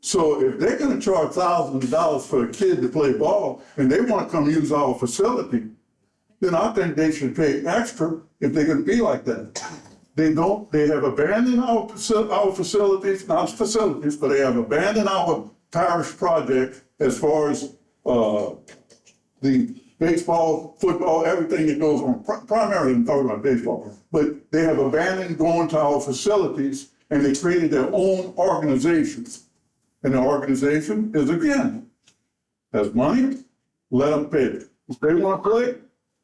D: So if they're gonna charge thousands of dollars for a kid to play ball and they wanna come use our facility, then I think they should pay extra if they're gonna be like that. They have abandoned our facilities, not facilities, but they have abandoned our parish project as far as the baseball, football, everything that goes on. Primarily I'm talking about baseball, but they have abandoned going to our facilities and they created their own organization. And the organization is, again, has money, let them pay. If they want to play,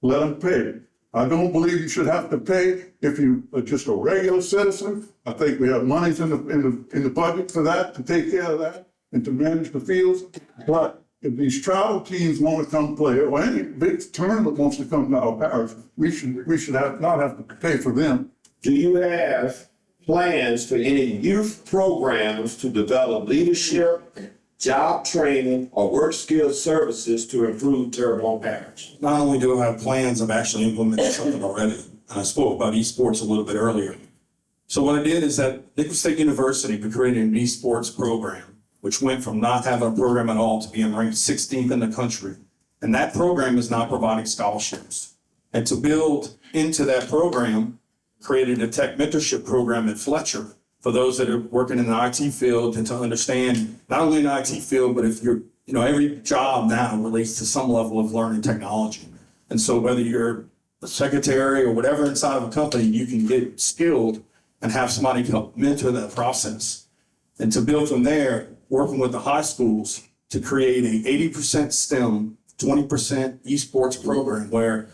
D: let them pay. I don't believe you should have to pay if you are just a regular citizen. I think we have monies in the budget for that, to take care of that and to manage the fields. But if these travel teams want to come play, or any big tournament wants to come to our parish, we should not have to pay for them.
A: Do you have plans for any youth programs to develop leadership, job training, or work skills services to improve Terrebonne Parish?
B: Not only do I have plans, I've actually implemented something already. And I spoke about esports a little bit earlier. So what I did is that Nicholls State University created an esports program, which went from not having a program at all to being ranked 16th in the country. And that program is now providing scholarships. And to build into that program, created a tech mentorship program at Fletcher for those that are working in the IT field, and to understand not only in the IT field, but if you're, you know, every job now relates to some level of learning technology. And so whether you're a secretary or whatever inside of a company, you can get skilled and have somebody help mentor that process. And to build from there, working with the high schools to create a 80% STEM, 20% esports program where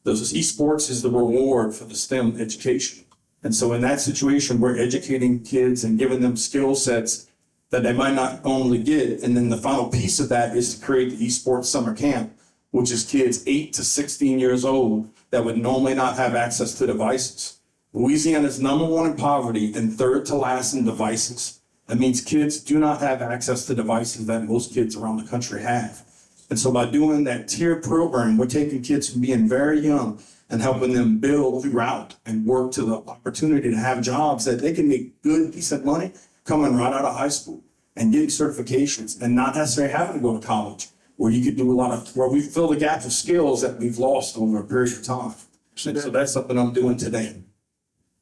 B: those esports is the reward for the STEM education. And so in that situation, we're educating kids and giving them skill sets that they might not only get. And then the final piece of that is to create the esports summer camp, which is kids 8 to 16 years old that would normally not have access to devices. Louisiana is #1 in poverty and third to last in devices. That means kids do not have access to devices that most kids around the country have. And so by doing that tiered program, we're taking kids from being very young and helping them build throughout and work to the opportunity to have jobs that they can make good, decent money coming right out of high school and getting certifications and not necessarily having to go to college, where you could do where we fill the gaps of skills that we've lost over a period of time. So that's something I'm doing today.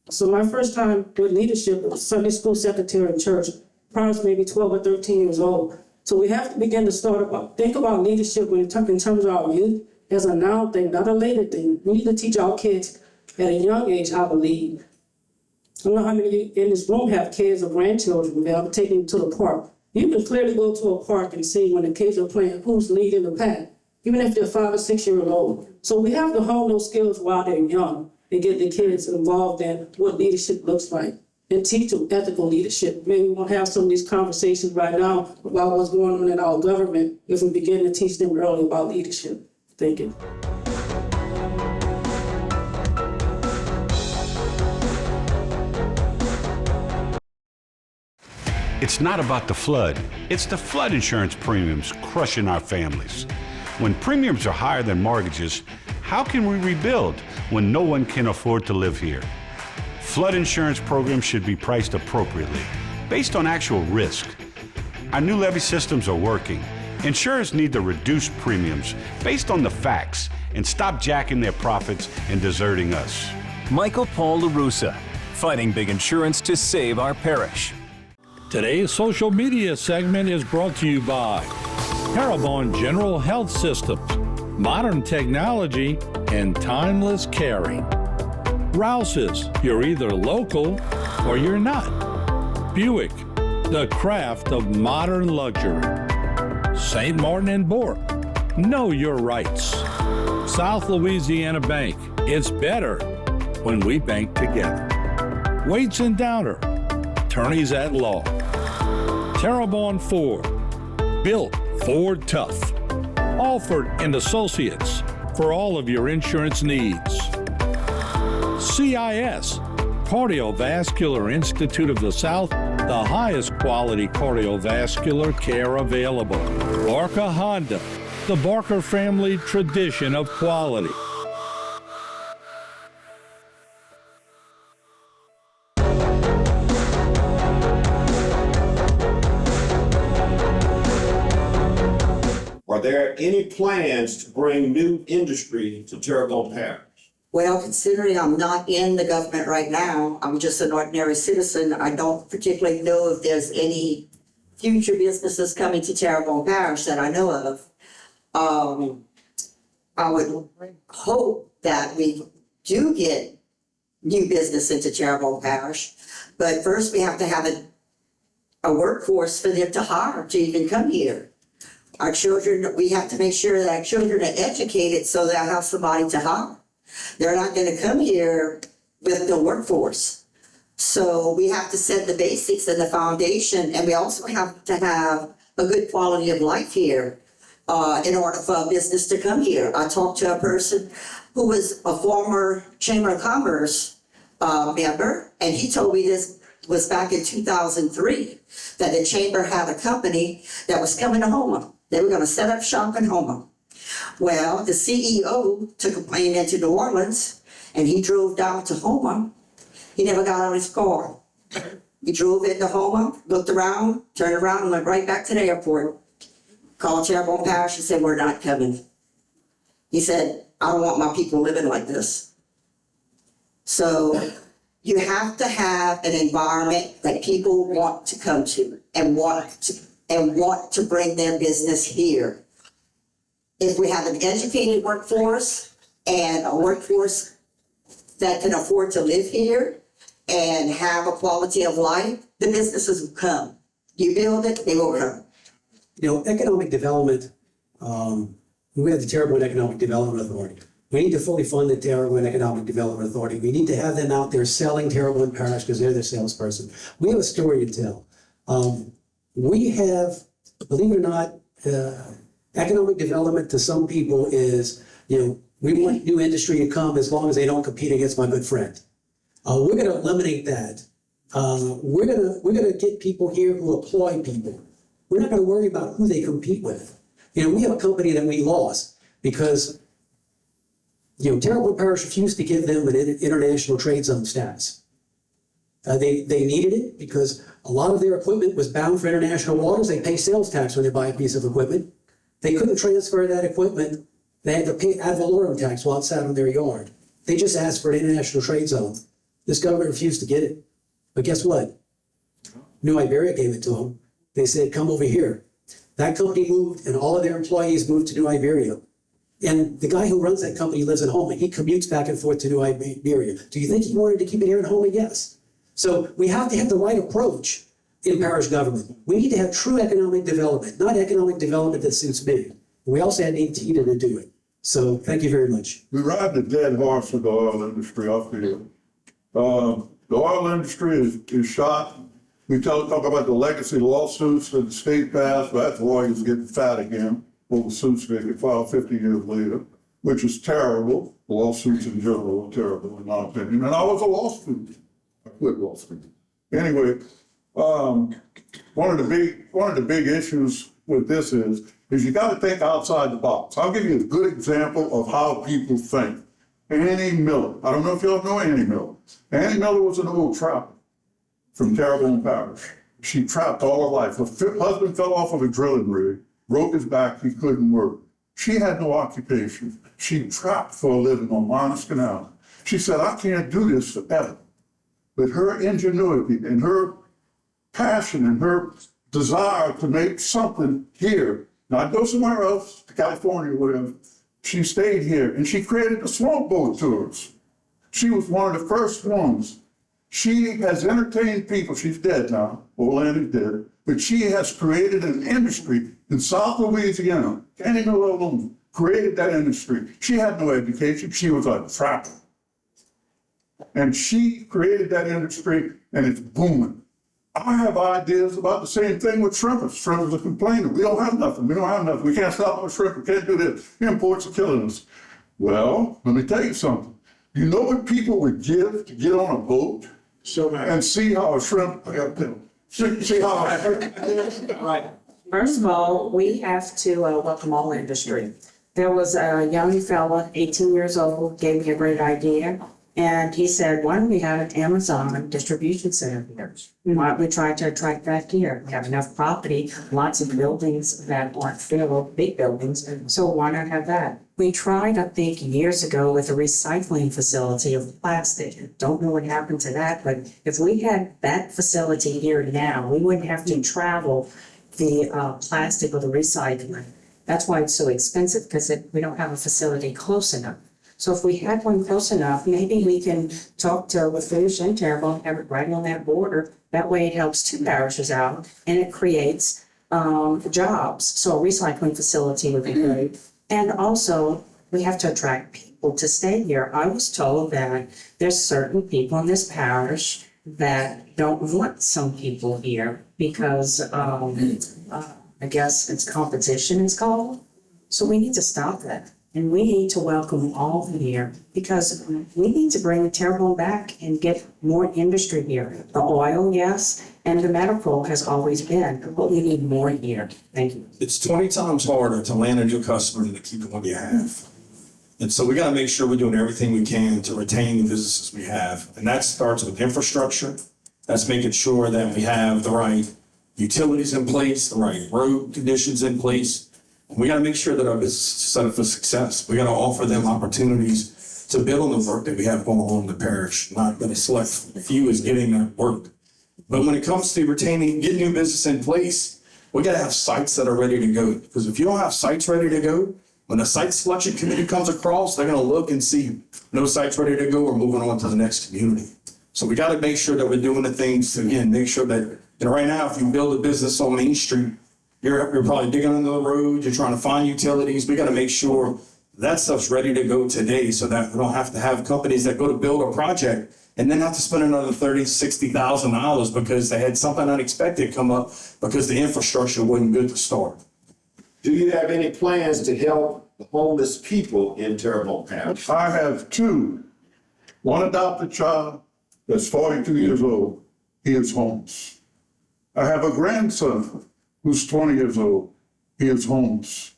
G: So my first time with leadership was Sunday school secretary in church. I was maybe 12 or 13 years old. So we have to begin to think about leadership in terms of our youth as a now thing, not a later thing. We need to teach our kids at a young age how to lead. I don't know how many of you in this room have kids or grandchildren. I'm taking them to the park. You can clearly go to a park and see when the kids are playing who's leading the pack, even if they're 5 or 6 years old. So we have to hone those skills while they're young and get the kids involved in what leadership looks like and teach them ethical leadership. Maybe we won't have some of these conversations right now about what's going on in our government if we begin to teach them early about leadership. Thank you.
J: It's not about the flood. It's the flood insurance premiums crushing our families. When premiums are higher than mortgages, how can we rebuild when no one can afford to live here? Flood insurance programs should be priced appropriately, based on actual risk. Our new levy systems are working. Insurers need to reduce premiums based on the facts and stop jacking their profits and deserting us.
K: Michael Paul LaRussa, fighting big insurance to save our parish.
I: Today's social media segment is brought to you by Terrebonne General Health Systems, modern technology, and timeless caring. Rouse's, you're either local or you're not. Buick, the craft of modern luxury. St. Martin and Bourke, know your rights. South Louisiana Bank, it's better when we bank together. Waits and Downer, attorneys at law. Terrebonne Ford, built Ford tough. Alford and Associates, for all of your insurance needs. CIS, Cardiovascular Institute of the South, the highest quality cardiovascular care available. Barker Honda, the Barker family tradition of quality.
A: Are there any plans to bring new industry to Terrebonne Parish?
C: Well, considering I'm not in the government right now, I'm just an ordinary citizen. I don't particularly know if there's any future businesses coming to Terrebonne Parish that I know of. I would hope that we do get new business into Terrebonne Parish, but first we have to have a workforce for them to hire to even come here. Our children, we have to make sure that our children are educated so they'll have somebody to hire. They're not going to come here with the workforce. So we have to set the basics and the foundation, and we also have to have a good quality of life here in order for a business to come here. I talked to a person who was a former Chamber of Commerce member, and he told me this was back in 2003, that the Chamber had a company that was coming to Houma. They were going to set up shop in Houma. Well, the CEO took a plane into New Orleans, and he drove down to Houma. He never got out of his car. He drove into Houma, looked around, turned around, and went right back to the airport. Called Terrebonne Parish and said, "We're not coming." He said, "I don't want my people living like this." So you have to have an environment that people want to come to and want to bring their business here. If we have an educated workforce and a workforce that can afford to live here and have a quality of life, the businesses will come. You build it, they will come.
E: You know, economic development, we have the Terrebonne Economic Development Authority. We need to fully fund the Terrebonne Economic Development Authority. We need to have them out there selling Terrebonne Parish because they're the salesperson. We have a story to tell. We have, believe it or not, economic development to some people is, we want new industry to come as long as they don't compete against my good friend. We're going to eliminate that We're gonna get people here who employ people. We're not gonna worry about who they compete with. You know, we have a company that we lost because, you know, Terrebonne Parish refused to give them an international trade zone status. They needed it because a lot of their equipment was bound for international waters. They pay sales tax when they buy a piece of equipment. They couldn't transfer that equipment. They had to pay ad valorem tax while it sat on their yard. They just asked for an international trade zone. This government refused to get it. But guess what? New Iberia gave it to them. They said, come over here. That company moved and all of their employees moved to New Iberia. And the guy who runs that company lives in Houma. He commutes back and forth to New Iberia. Do you think he wanted to keep it here in Houma? Yes. So we have to have the right approach in parish government. We need to have true economic development, not economic development that suits me. We also need Tita to do it. So thank you very much.
D: We ride the dead horse of the oil industry, I feel. The oil industry is shot. We talk about the legacy lawsuits that the state passed, but that's lawyers getting fat again over suits they could file 50 years later, which is terrible. The lawsuits in general are terrible, in my opinion. And I was a law student. I quit law school. Anyway, one of the big issues with this is you got to think outside the box. I'll give you a good example of how people think. Annie Miller. I don't know if y'all know Annie Miller. Annie Miller was an old trapper from Terrebonne Parish. She trapped all her life. Her husband fell off of a drilling rig, broke his back, he couldn't work. She had no occupation. She trapped for a living on Minas Canal. She said, I can't do this forever. But her ingenuity and her passion and her desire to make something here, not go somewhere else, to California or whatever, she stayed here and she created the swamp boat tours. She was one of the first ones. She has entertained people. She's dead now. Old Annie's dead. But she has created an industry in South Louisiana. Annie Miller alone created that industry. She had no education. She was a trapper. And she created that industry and it's booming. I have ideas about the same thing with shrimpers. Shrimpers are complaining. We don't have nothing. We don't have nothing. We can't stop our shrimp. We can't do this. Imports are killing us. Well, let me tell you something. You know what people would give to get on a boat and see how a shrimp, see how
F: Right. First of all, we have to welcome all industry. There was a young fella, 18 years old, gave me a great idea. And he said, why don't we have an Amazon distribution center here? Why don't we try to attract that here? We have enough property, lots of buildings that aren't filled, big buildings, so why not have that? We tried, I think, years ago with a recycling facility of plastic. Don't know what happened to that, but if we had that facility here now, we wouldn't have to travel the plastic or the recycling. That's why it's so expensive, because we don't have a facility close enough. So if we had one close enough, maybe we can talk to LaFouche and Terrebonne, have it right on that border. That way it helps two parishes out and it creates jobs. So a recycling facility would be great. And also, we have to attract people to stay here. I was told that there's certain people in this parish that don't want some people here because I guess it's competition it's called. So we need to stop that. And we need to welcome all here because we need to bring the Terrebonne back and get more industry here. The oil, yes, and the medical has always been, but we need more here. Thank you.
B: It's 20 times harder to land a new customer than to keep the one you have. And so we got to make sure we're doing everything we can to retain the businesses we have. And that starts with infrastructure. That's making sure that we have the right utilities in place, the right road conditions in place. We got to make sure that our business is set up for success. We got to offer them opportunities to build on the work that we have going on in the parish, not that a select few is getting that work. But when it comes to retaining, getting new business in place, we got to have sites that are ready to go. Because if you don't have sites ready to go, when the site selection committee comes across, they're going to look and see no sites ready to go, we're moving on to the next community. So we got to make sure that we're doing the things to, again, make sure that, right now, if you build a business on Main Street, you're probably digging under the road, you're trying to find utilities. We got to make sure that stuff's ready to go today so that we don't have to have companies that go to build a project and then have to spend another $30,000, $60,000 because they had something unexpected come up because the infrastructure wasn't good to start.
A: Do you have any plans to help the homeless people in Terrebonne Parish?
D: I have two. One adopted child that's 42 years old. he is homeless. I have a grandson who's 20 years old. He is homeless.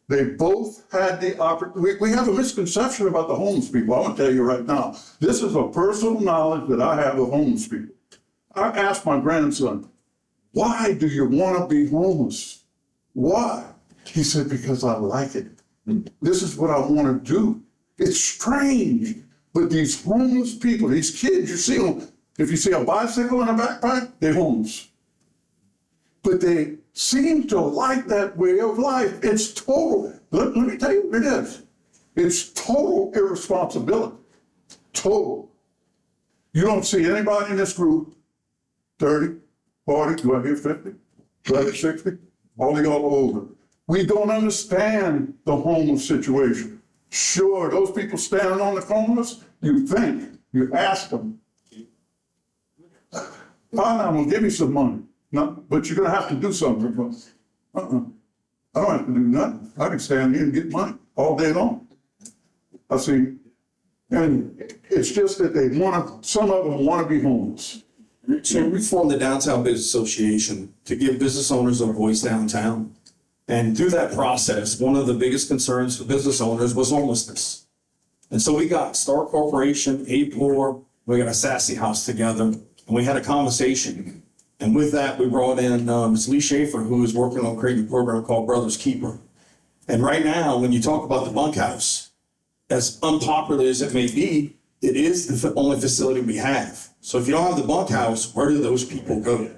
D: They both had the opportunity. We have a misconception about the homeless people. I'm gonna tell you right now. This is a personal knowledge that I have of homeless people. I asked my grandson, why do you wanna be homeless? Why? He said, because I like it. This is what I wanna do. It's strange, but these homeless people, these kids, you see them, if you see a bicycle in a backpack, they're homeless. But they seem to like that way of life. It's total, let me tell you what it is. It's total irresponsibility. Total. You don't see anybody in this group, 30, 40, do I hear 50, 30, 60? All y'all are older. We don't understand the homeless situation. Sure, those people standing on the corners, you think, you ask them, fine, I'm gonna give you some money. No, but you're gonna have to do something. I don't have to do nothing. I can stand here and get money all day long. I see, and it's just that they wanna, some of them wanna be homeless.
B: So we formed the Downtown Business Association to give business owners a voice downtown. And through that process, one of the biggest concerns for business owners was homelessness. And so we got Star Corporation, APOR, we got a Sassy House together, and we had a conversation. And with that, we brought in Ms. Lee Schaefer, who is working on creating a program called Brothers Keeper. And right now, when you talk about the bunkhouse, as unpopular as it may be, it is the only facility we have. So if you don't have the bunkhouse, where do those people go?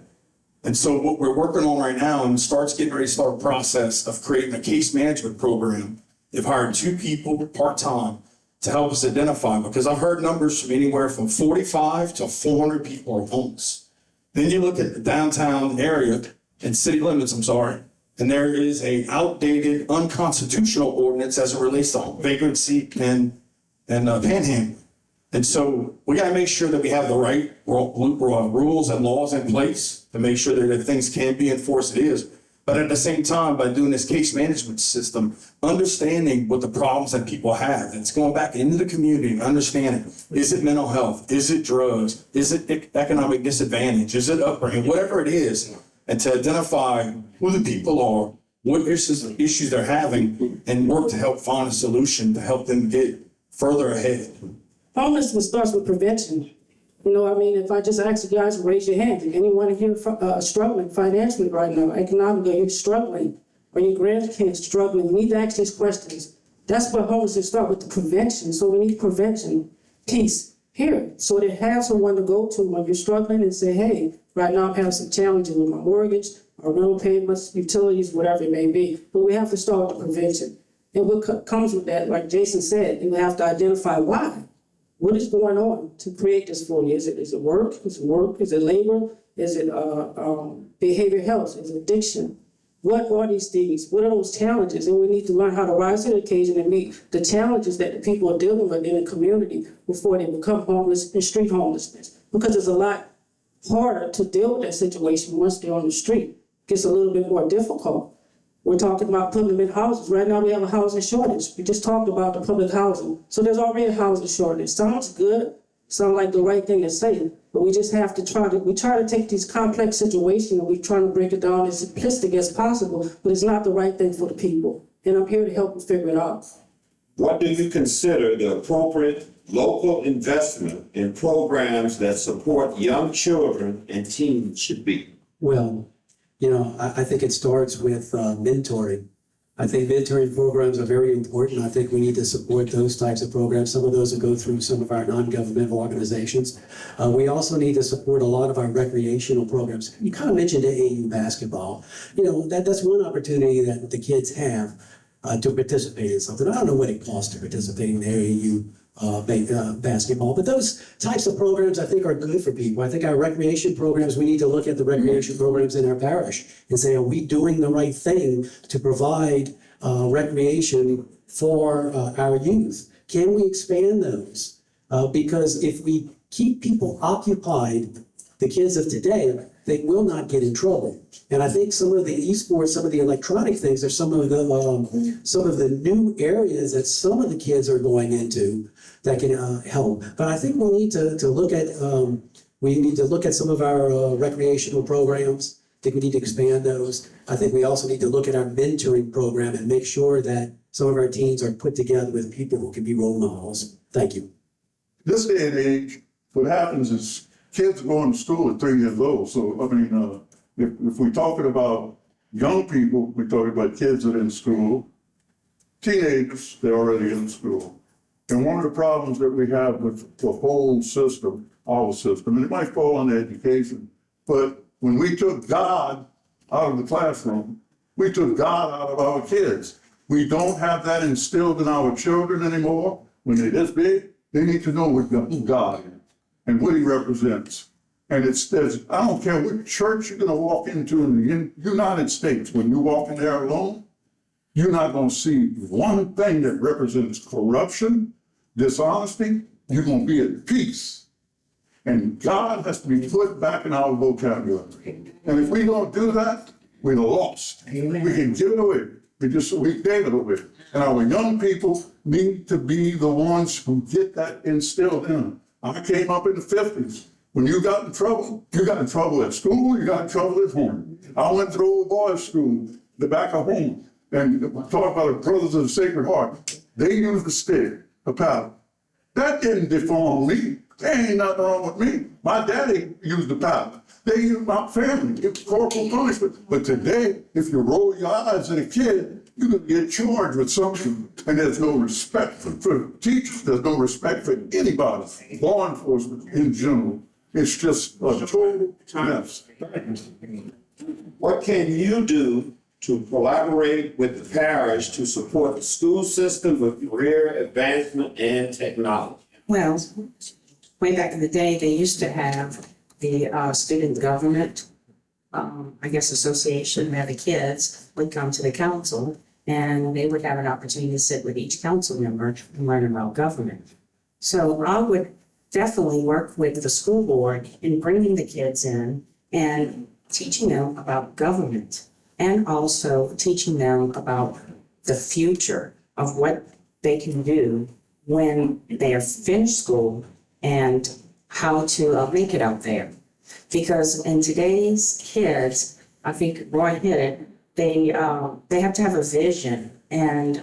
B: And so what we're working on right now, and getting ready to start a process of creating a case management program. They've hired 2 people part-time to help us identify, because I've heard numbers from anywhere from 45 to 400 people are homeless. Then you look at the downtown area and city limits, and there is a outdated, unconstitutional ordinance as it relates to vagrancy and panhandling. And so we gotta make sure that we have the right rules and laws in place to make sure that if things can be enforced, it is. But at the same time, by doing this case management system, understanding what the problems that people have, it's going back into the community and understanding, is it mental health? Is it drugs? Is it economic disadvantage? Is it upbringing? Whatever it is, and to identify who the people are, what issues they're having, and work to help find a solution to help them get further ahead.
G: Homelessness starts with prevention. You know, I mean, if I just ask you guys to raise your hand, if anyone here struggling financially right now, economically, you're struggling, or your grandkids struggling, you need to ask these questions. That's where homelessness starts, with the prevention. So we need prevention piece here. So they have someone to go to when you're struggling and say, hey, right now I'm having some challenges with my mortgage, or rental payments, utilities, whatever it may be. But we have to start with the prevention. And what comes with that, like Jason said, you have to identify why. What is going on to create this for you? Is it work? Is it work? Is it labor? Is it behavioral health? Is it addiction? What are these things? What are those challenges? And we need to learn how to rise to the occasion and meet the challenges that the people are dealing with in the community before they become homeless and street homelessness. Because it's a lot harder to deal with that situation once they're on the street. It gets a little bit more difficult. We're talking about putting them in houses. Right now we have a housing shortage. We just talked about the public housing. So there's already a housing shortage. Sounds good, sounds like the right thing to say, but we just have to try to take these complex situations and we try to break it down as simplistic as possible, but it's not the right thing for the people. And I'm here to help you figure it out.
A: What do you consider the appropriate local investment in programs that support young children and teens should be?
E: Well, you know, I think it starts with mentoring. I think mentoring programs are very important. I think we need to support those types of programs. Some of those will go through some of our non-governmental organizations. We also need to support a lot of our recreational programs. You kind of mentioned AAU basketball. You know, that's one opportunity that the kids have to participate in something. I don't know what it costs to participate in AAU basketball, but those types of programs I think are good for people. I think our recreation programs, we need to look at the recreation programs in our parish and say, are we doing the right thing to provide recreation for our youth? Can we expand those? Because if we keep people occupied, the kids of today, they will not get in trouble. And I think some of the esports, some of the electronic things are some of the new areas that some of the kids are going into that can help. But I think we need to look at We need to look at some of our recreational programs. I think we need to expand those. I think we also need to look at our mentoring program and make sure that some of our teams are put together with people who can be role models. Thank you.
D: This day and age, what happens is kids are going to school at 3 years old. So, I mean, if we're talking about young people, we're talking about kids that are in school, teenagers, they're already in school. And one of the problems that we have with the whole system, our system, and it might fall on education, but when we took God out of the classroom, we took God out of our kids. We don't have that instilled in our children anymore. When they're this big, they need to know what God is and what he represents. And I don't care what church you're gonna walk into in the United States, when you walk in there alone, you're not gonna see one thing that represents corruption, dishonesty. You're gonna be at peace. And God has to be put back in our vocabulary. And if we don't do that, we're lost. Amen. We can give it away. We gave it away. And our young people need to be the ones who get that instilled in them. I came up in the 50s. When you got in trouble at school, you got in trouble at home. I went to the old boys' school, the back of home, and talk about the Brothers of the Sacred Heart. They used a stick, a paddle. That didn't deform me. There ain't nothing wrong with me. My daddy used the paddle. They used my family. It's corporal punishment. But today, if you roll your eyes at a kid, you're going to get charged with something. And there's no respect for teachers. There's no respect for anybody. Law enforcement in general. It's just a total mess.
A: What can you do to collaborate with the parish to support the school system with career advancement and technology?
F: Well, way back in the day, they used to have the student government, association, where the kids would come to the council and they would have an opportunity to sit with each council member and learn about government. So I would definitely work with the school board in bringing the kids in and teaching them about government and also teaching them about the future of what they can do when they are finished school and how to make it out there. Because in today's kids, I think Roy hit it, they have to have a vision and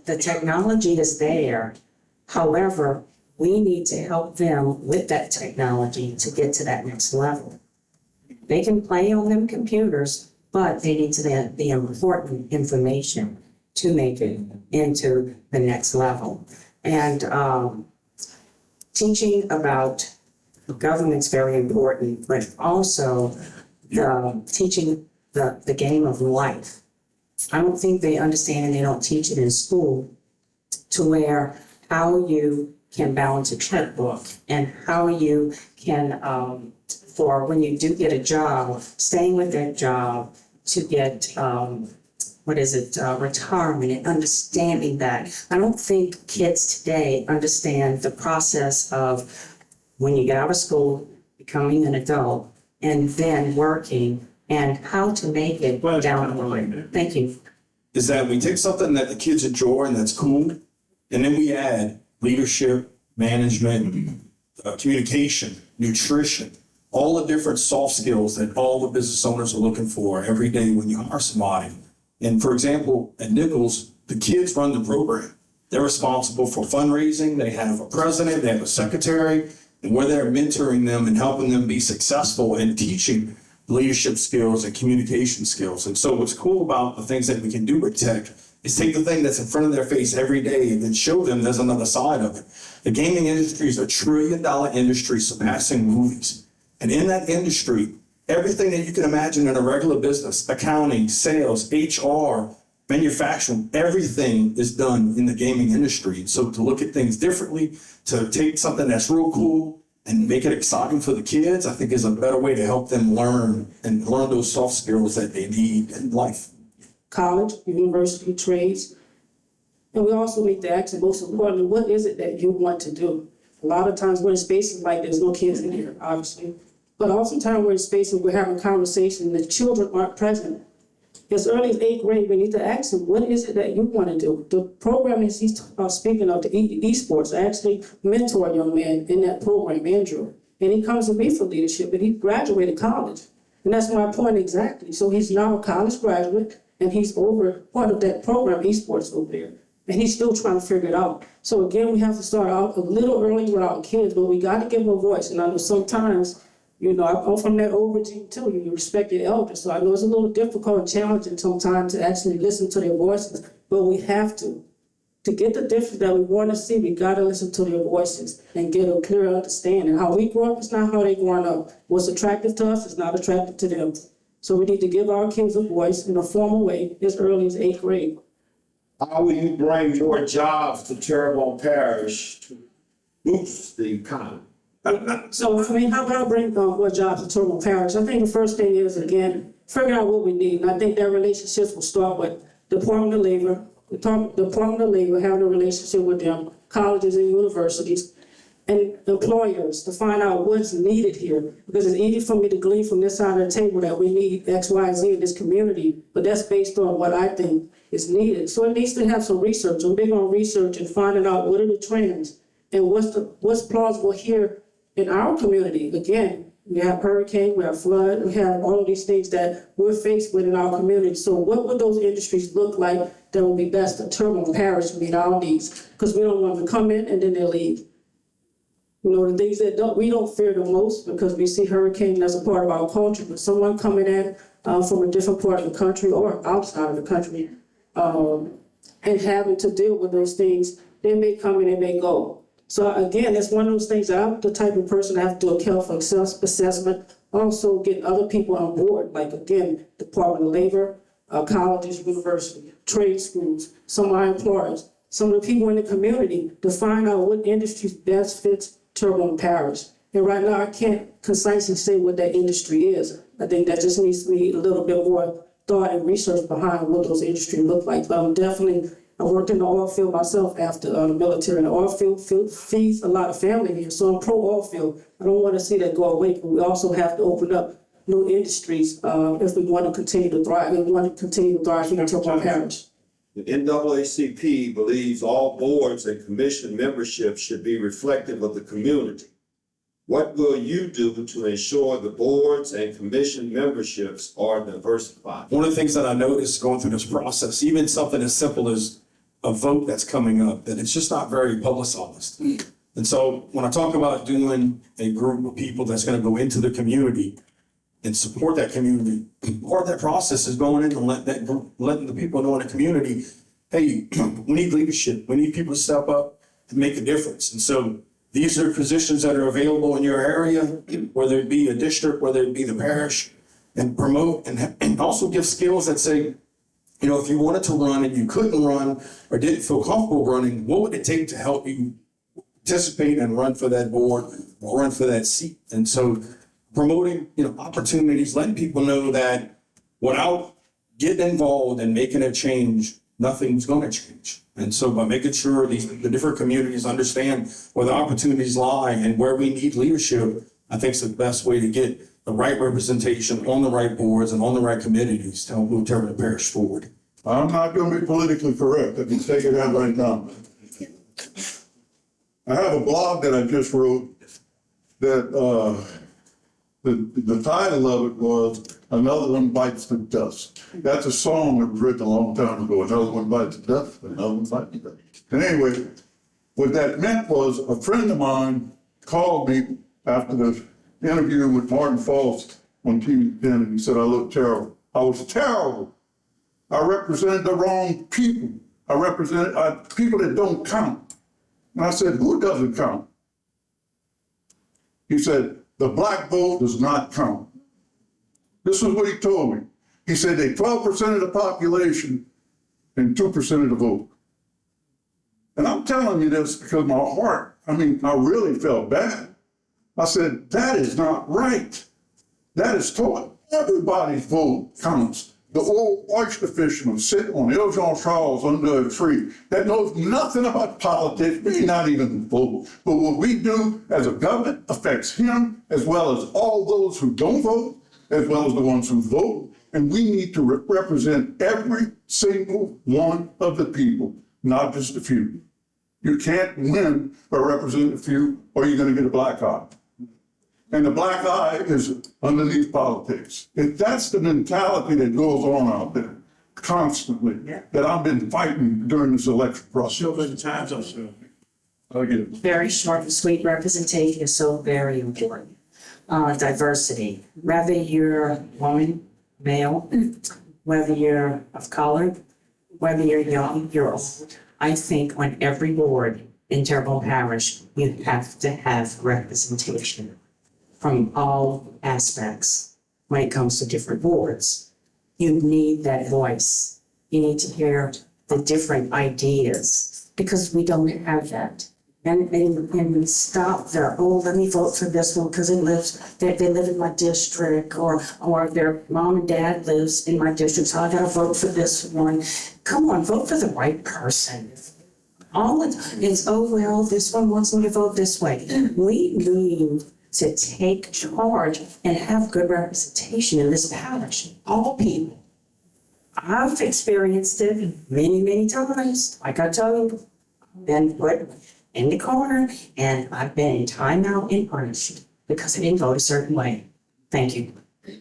F: the technology is there. However, we need to help them with that technology to get to that next level. They can play on them computers, but they need to get the important information to make it into the next level. And teaching about government's very important, but also teaching the game of life. I don't think they understand and they don't teach it in school to where how you can balance a checkbook and how you can, for when you do get a job, staying with that job to get, retirement and understanding that. I don't think kids today understand the process of when you get out of school, becoming an adult, and then working and how to make it down the line. Thank you.
B: Is that we take something that the kids enjoy and that's cool, and then we add leadership, management, communication, nutrition, all the different soft skills that all the business owners are looking for every day when you hire somebody. And for example, at Nichols, the kids run the program. They're responsible for fundraising. They have a president, they have a secretary, and we're there mentoring them and helping them be successful in teaching leadership skills and communication skills. And so what's cool about the things that we can do with tech is take the thing that's in front of their face every day and then show them there's another side of it. The gaming industry is $1 trillion industry surpassing movies. And in that industry, everything that you can imagine in a regular business, accounting, sales, HR, manufacturing, everything is done in the gaming industry. So to look at things differently, to take something that's real cool and make it exciting for the kids, I think is a better way to help them learn those soft skills that they need in life.
G: College, university, trades. And we also need to ask, and most importantly, what is it that you want to do? A lot of times we're in spaces like there's no kids in here, obviously. But oftentimes we're in spaces we're having conversations and the children aren't present. As early as 8th grade, we need to ask them, what is it that you want to do? The program he's speaking of, the esports, I actually mentor a young man in that program, Andrew. and he comes to me for leadership, and he graduated college. And that's my point exactly. So he's now a college graduate, and he's over part of that program, esports over there. And he's still trying to figure it out. So again, we have to start out a little early with our kids, but we got to give them a voice. And I know sometimes, you know, I'm from that old regime too. You respect your elders. So I know it's a little difficult and challenging sometimes to actually listen to their voices, but we have to. To get the difference that we want to see, we got to listen to their voices and get a clear understanding. How we grew up is not how they growing up. What's attractive to us is not attractive to them. So we need to give our kids a voice in a formal way as early as 8th grade.
A: How will you bring more jobs to Terrebonne Parish to boost the economy?
G: So, I mean, how about I bring more jobs to Terrebonne Parish? I think the first thing is, again, figure out what we need. And I think that relationships will start with Department of Labor, Department of Labor having a relationship with them, colleges and universities, and employers to find out what's needed here. Because it's easy for me to glean from this side of the table that we need X, Y, and Z in this community, but that's based on what I think is needed. So it needs to have some research. I'm big on research and finding out what are the trends and what's plausible here in our community. Again, we have hurricane, we have flood, we have all of these things that we're faced with in our community. So what would those industries look like that would be best for Terrebonne Parish to meet our needs? Because we don't want them to come in and then they leave. You know, the things that we don't fear the most, because we see hurricane as a part of our culture, but someone coming in from a different part of the country or outside of the country and having to deal with those things, they may come and they may go. So again, it's one of those things that I'm the type of person that have to do a careful self-assessment, also getting other people on board, like again, Department of Labor, colleges, universities, trade schools, some of our employers, some of the people in the community to find out what industries best fits Terrebonne Parish. And right now, I can't concisely say what that industry is. I think that just needs to be a little bit more thought and research behind what those industries look like. But I worked in the oil field myself after the military, and the oil field feeds a lot of family here. So I'm pro oil field. I don't want to see that go away, but we also have to open up new industries if we want to continue to thrive. And we want to continue to thrive here in Terrebonne Parish.
A: The NAACP believes all boards and commission memberships should be reflective of the community. What will you do to ensure the boards and commission memberships are diversified?
B: One of the things that I noticed going through this process, even something as simple as a vote that's coming up, that it's just not very publicized. And so when I talk about doing a group of people that's going to go into the community and support that community, part of that process is going in and letting the people know in the community, hey, we need leadership. We need people to step up and make a difference. And so these are positions that are available in your area, whether it be a district, whether it be the parish, and promote and also give skills that say, you know, if you wanted to run and you couldn't run or didn't feel comfortable running, what would it take to help you participate and run for that board or run for that seat? And so promoting, you know, opportunities, letting people know that without getting involved and making a change, nothing's going to change. And so by making sure the different communities understand where the opportunities lie and where we need leadership, I think it's the best way to get the right representation on the right boards and on the right communities to help move Terrebonne Parish forward.
D: I'm not going to be politically correct. I can tell you that right now. I have a blog that I just wrote that the title of it was Another One Bites the Dust. That's a song that was written a long time ago. Another one bites the dust, another one bites the dust. And anyway, what that meant was a friend of mine called me after the interview with Martin Faust on TV 10, and he said I looked terrible. I was terrible. I represented the wrong people. I represented people that don't count. And I said, who doesn't count? He said, the black vote does not count. This is what he told me. He said they 12% of the population and 2% of the vote. And I'm telling you this because my heart, I really felt bad. I said, that is not right. That is taught. Everybody's vote counts. The old oyster fisherman sitting on Ile Jean Charles under a tree that knows nothing about politics, may not even vote. But what we do as a government affects him as well as all those who don't vote, as well as the ones who vote. And we need to represent every single one of the people, not just a few. You can't win by representing a few or you're going to get a black eye. and the black eye is underneath politics. If that's the mentality that goes on out there constantly, that I've been fighting during this election process.
B: So many times, I'm sure.
D: Again,
F: Very short and sweet representation is so very important. Diversity, whether you're a woman, male, whether you're of color, whether you're young, you're old. I think on every board in Terrebonne Parish, you have to have representation from all aspects when it comes to different boards. You need that voice. You need to hear the different ideas because we don't have that. And we stop there, oh, let me vote for this one because they live in my district, or their mom and dad lives in my district, so I gotta vote for this one. Come on, vote for the right person. All the time is, oh, well, this one wants me to vote this way. We need to take charge and have good representation in this parish, all people. I've experienced it many, many times. Like I told you, been put in the corner, and I've been in timeout and punished because I didn't vote a certain way. Thank you.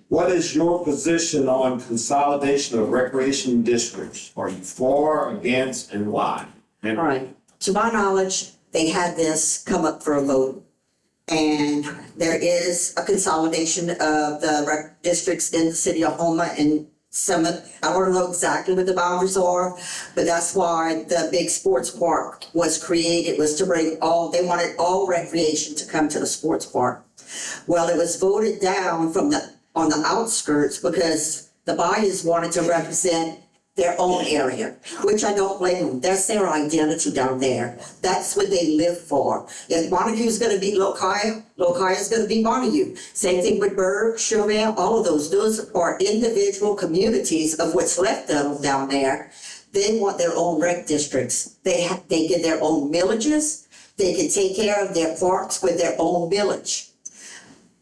A: What is your position on consolidation of recreation districts? Are you for, against, and why?
C: All right. To my knowledge, they had this come up for a vote. And there is a consolidation of the rec districts in the city of Houma and some, I don't know exactly what the boundaries are, but that's why the big sports park was created, was to bring they wanted all recreation to come to the sports park. Well, it was voted down on the outskirts because the buyers wanted to represent their own area, which I don't blame them. That's their identity down there. That's what they live for. If Montague's gonna be Locaia, Locaia's gonna be Montague. Same thing with Berg, Chauvin, all of those. Those are individual communities of what's left of them down there. They want their own rec districts. They get their own villages. They can take care of their parks with their own village.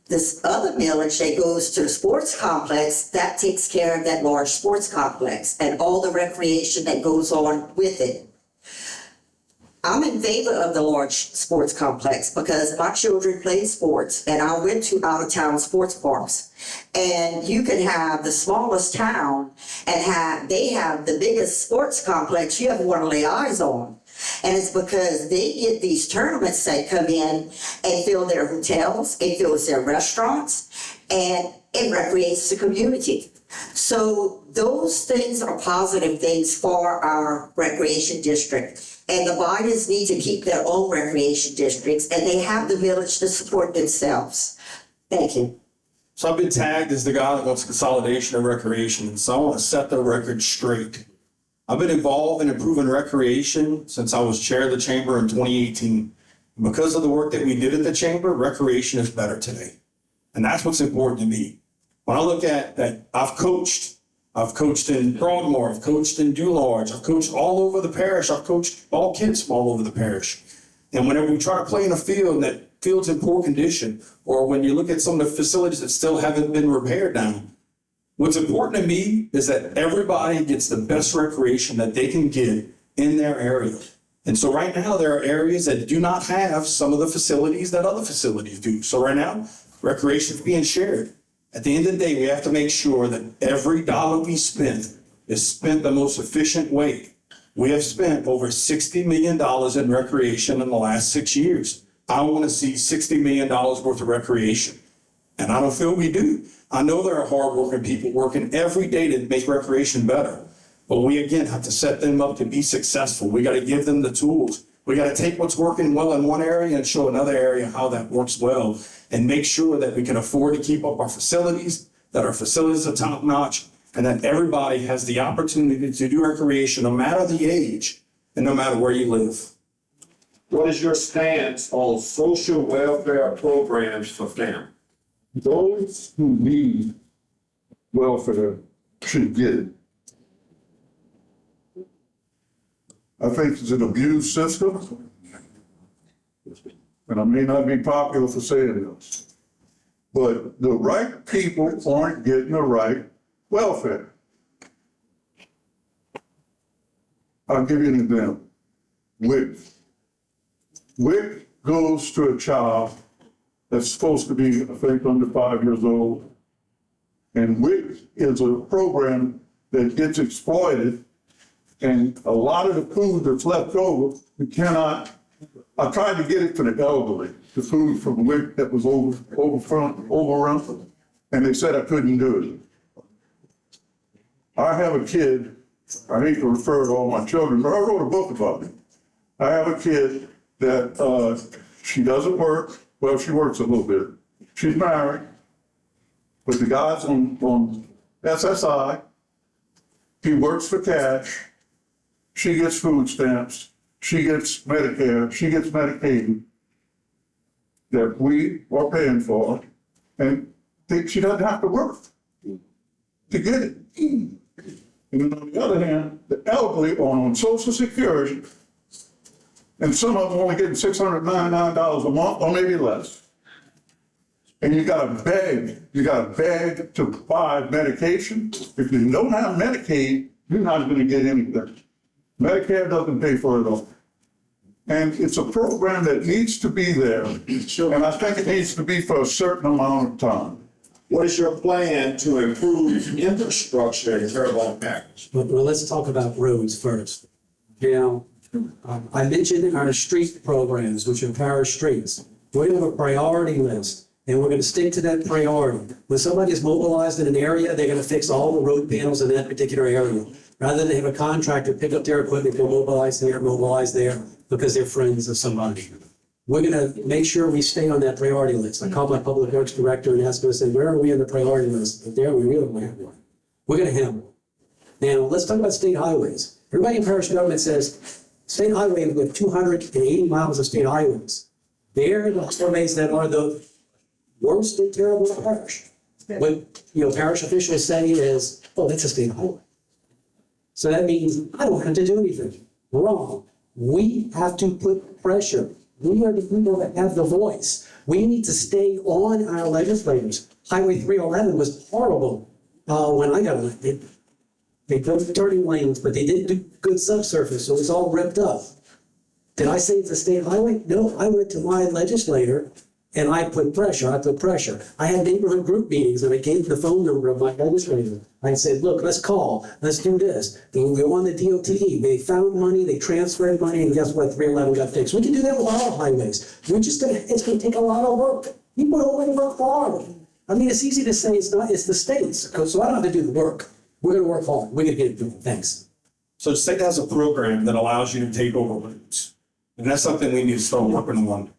C: This other millage that goes to the sports complex, that takes care of that large sports complex and all the recreation that goes on with it. I'm in favor of the large sports complex because my children play sports and I went to out-of-town sports parks. And you can have the smallest town and they have the biggest sports complex you ever want to lay eyes on. And it's because they get these tournaments that come in and fill their hotels, it fills their restaurants, and it recreates the community. So those things are positive things for our recreation district. And the buyers need to keep their own recreation districts, and they have the village to support themselves. Thank you.
B: So I've been tagged as the guy that wants consolidation of recreation, and so I want to set the record straight. I've been involved in improving recreation since I was chair of the chamber in 2018. Because of the work that we did at the chamber, recreation is better today. And that's what's important to me. When I look at that, I've coached in Broadmoor, I've coached in Dularge, I've coached all over the parish, I've coached all kids from all over the parish. And whenever we try to play in a field and that field's in poor condition, or when you look at some of the facilities that still haven't been repaired now, what's important to me is that everybody gets the best recreation that they can get in their area. And so right now, there are areas that do not have some of the facilities that other facilities do. So right now, recreation is being shared. At the end of the day, we have to make sure that every dollar we spend is spent the most efficient way. We have spent over $60 million in recreation in the last 6 years. I want to see $60 million worth of recreation. And I don't feel we do. I know there are hardworking people working every day to make recreation better. But we, again, have to set them up to be successful. We got to give them the tools. We got to take what's working well in one area and show another area how that works well and make sure that we can afford to keep up our facilities, that our facilities are top notch, and that everybody has the opportunity to do recreation no matter the age and no matter where you live.
A: What is your stance on social welfare programs for families?
D: those who need welfare should get it. I think it's an abused system, and I may not be popular for saying this, but the right people aren't getting the right welfare. I'll give you an example. WIC goes to a child that's supposed to be, I think, under 5 years old. And WIC is a program that gets exploited, and a lot of the food that's left over, we cannot, I tried to get it for the elderly, the food from WIC that was overrun, and they said I couldn't do it. I have a kid, I hate to refer to all my children, but I wrote a book about it. I have a kid that she doesn't work, well, she works a little bit. She's married, but the guy's on SSI. He works for cash. She gets food stamps. She gets Medicare. She gets Medicaid that we are paying for, and she doesn't have to work to get it. And then on the other hand, the elderly are on Social Security, and some of them only getting $699 a month or maybe less. And you gotta beg to buy medication. If you don't have Medicaid, you're not gonna get anything. Medicare doesn't pay for it all. And it's a program that needs to be there. And I think it needs to be for a certain amount of time.
A: What is your plan to improve infrastructure in Terrebonne Parish?
E: Well, let's talk about roads first. Now, I mentioned our street programs, which are parish streets. We have a priority list, and we're gonna stick to that priority. When somebody is mobilized in an area, they're gonna fix all the road panels in that particular area. Rather than have a contractor pick up their equipment, go mobilize there, because they're friends of somebody. We're gonna make sure we stay on that priority list. I called my public works director and asked him, I said, where are we on the priority list? If there, we really don't have one. We're gonna have one. Now, let's talk about state highways. Everybody in parish government says, state highway with 280 miles of state highways. They're the highways that are the worst and terrible parish. What, parish officials say is, oh, that's a state highway. So that means I don't have to do anything. Wrong. We have to put pressure. We are the people that have the voice. We need to stay on our legislators. Highway 311 was horrible when I got elected. They built turning lanes, but they didn't do good subsurface, so it was all ripped up. Did I say it's a state highway? No, I went to my legislator and I put pressure. I had neighborhood group meetings and I gave the phone number of my legislator. I said, look, let's call, let's do this. And we won the DOT. They found money, they transferred money, and guess what? 311 got fixed. We can do that with all highways. It's gonna take a lot of work. People don't want to work hard. I mean, it's easy to say it's the states, so I don't have to do the work. We're gonna work hard. We're gonna get it done. Thanks.
B: So the state has a program that allows you to take over roads. And that's something we need to start working on.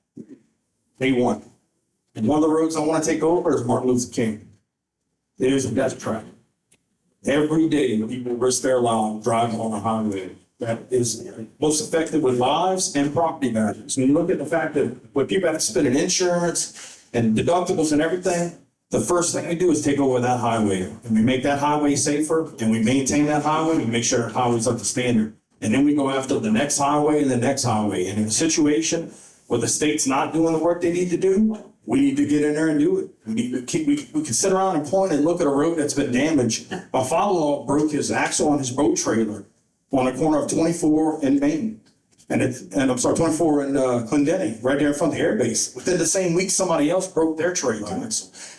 B: Day one. And one of the roads I want to take over is Martin Luther King. It is a death trap. Every day, people risk their lives driving on a highway that is most effective with lives and property values. When you look at the fact that when people have to spend in insurance and deductibles and everything, the first thing we do is take over that highway. And we make that highway safer, and we maintain that highway, and we make sure that highway's up to standard. And then we go after the next highway and the next highway. And in a situation where the state's not doing the work they need to do, we need to get in there and do it. We can sit around and point and look at a road that's been damaged. My father-in-law broke his axle on his boat trailer on the corner of 24 and Maine. And 24 in Clendenning, right there in front of the air base. Within the same week, somebody else broke their trailer.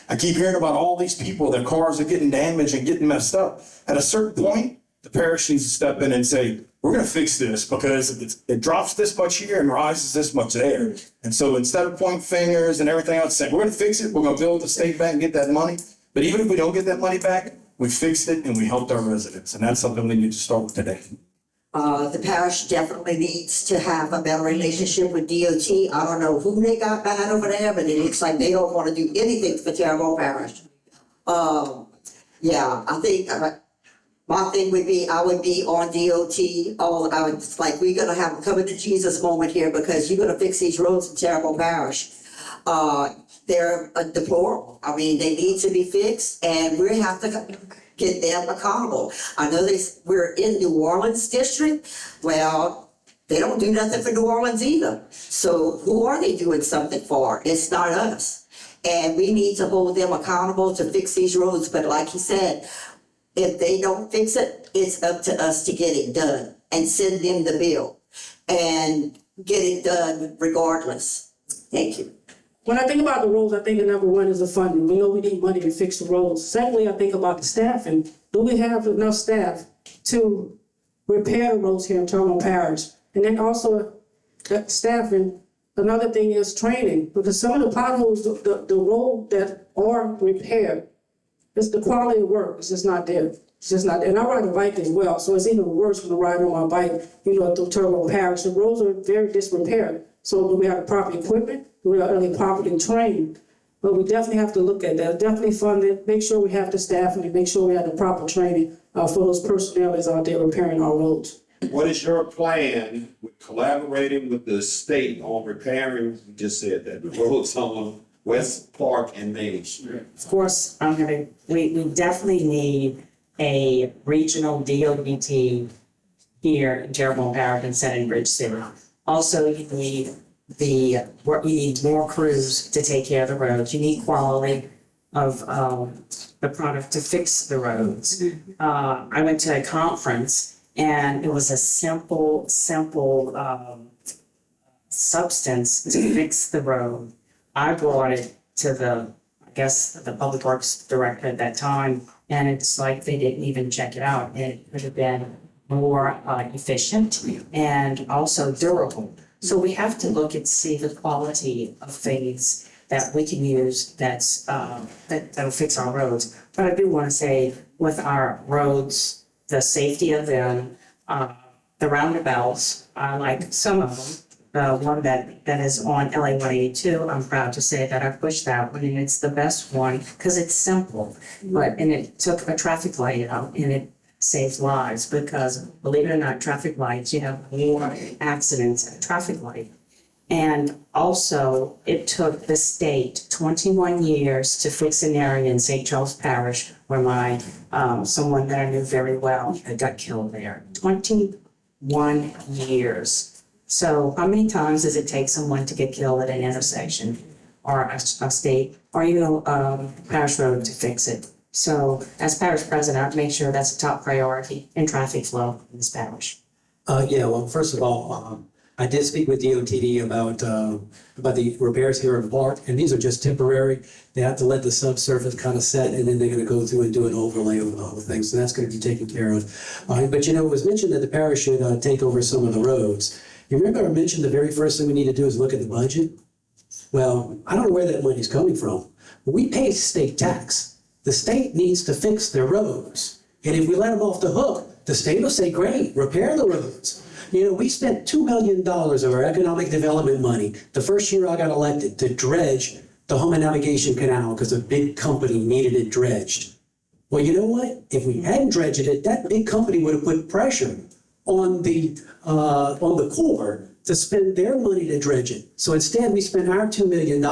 B: I keep hearing about all these people, their cars are getting damaged and getting messed up. At a certain point, the parish needs to step in and say, we're gonna fix this because it drops this much here and rises this much there. And so instead of pointing fingers and everything else, saying, we're gonna fix it, we're gonna build the state back and get that money. But even if we don't get that money back, we fixed it and we helped our residents. And that's something we need to start with today.
C: The parish definitely needs to have a better relationship with DOT. I don't know who they got bad over there, but it looks like they don't want to do anything for Terrebonne Parish. I think my thing would be, I would be on DOT. It's like we're gonna have a coming to Jesus moment here because you're gonna fix these roads in Terrebonne Parish. They're deplorable. I mean, they need to be fixed, and we have to get them accountable. I know we're in New Orleans district. Well, they don't do nothing for New Orleans either. So who are they doing something for? It's not us. And we need to hold them accountable to fix these roads. But like he said, if they don't fix it, it's up to us to get it done and send them the bill and get it done regardless. Thank you.
G: When I think about the roads, I think number one is the funding. We know we need money to fix the roads. Secondly, I think about the staffing. Do we have enough staff to repair the roads here in Terrebonne Parish? And then also, that staffing, another thing is training, because some of the potholes, the road that are repaired, it's the quality of work, it's just not there. It's just not there. And I ride a bike as well, so it's even worse when I ride on my bike, through Terrebonne Parish. The roads are very disrepaired. So do we have the proper equipment? Do we are properly trained? But we definitely have to look at that, definitely fund it, make sure we have the staffing, and make sure we have the proper training for those personnel that's out there repairing our roads.
A: What is your plan with collaborating with the state on repairing, you just said that, the roads on West Park and Main Street?
F: Of course, we definitely need a regional DOT team here in Terrebonne Parish and Senate Bridge City. Also, you need more crews to take care of the roads. You need quality of the product to fix the roads. I went to a conference and it was a simple substance to fix the road. I brought it to the Public Works Director at that time, and it's like they didn't even check it out. It could have been more efficient and also durable. So we have to look and see the quality of things that we can use that'll fix our roads. But I do want to say with our roads, the safety of them, the roundabouts, I like some of them. The one that is on LA 182, I'm proud to say that I pushed that one, and it's the best one because it's simple. And it took a traffic light out, and it saves lives because, believe it or not, traffic lights, you have more accidents at a traffic light. And also, it took the state 21 years to fix an area in St. Charles Parish where someone that I knew very well got killed there. 21 years. So how many times does it take someone to get killed at an intersection or a state or parish road to fix it? So as parish president, I'd make sure that's a top priority in traffic flow in this parish.
E: Well, first of all, I did speak with DOTD about the repairs here in Park, and these are just temporary. They have to let the subsurface kind of set, and then they're going to go through and do an overlay of the whole thing. So that's going to be taken care of. But it was mentioned that the parish should take over some of the roads. You remember I mentioned the very first thing we need to do is look at the budget? Well, I don't know where that money's coming from. We pay state tax. The state needs to fix their roads. And if we let them off the hook, the state will say, great, repair the roads. We spent $2 million of our economic development money the first year I got elected to dredge the Houma Navigation Canal because a big company needed it dredged. Well, you know what? If we hadn't dredged it, that big company would have put pressure on the Corps to spend their money to dredge it. So instead, we spent our $2 million.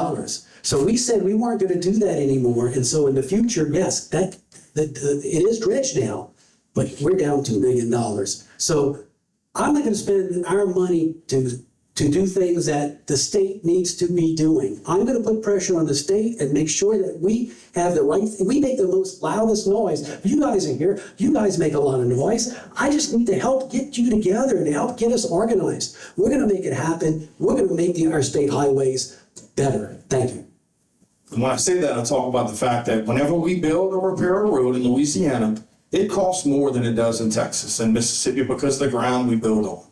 E: So we said we weren't going to do that anymore. And so in the future, yes, it is dredged now, but we're down $2 million. So I'm not going to spend our money to do things that the state needs to be doing. I'm going to put pressure on the state and make sure that we have the right, we make the loudest noise. You guys are here, you guys make a lot of noise. I just need to help get you together and help get us organized. We're going to make it happen. We're going to make our state highways better. Thank you.
B: And when I say that, I talk about the fact that whenever we build or repair a road in Louisiana, it costs more than it does in Texas and Mississippi because of the ground we build on.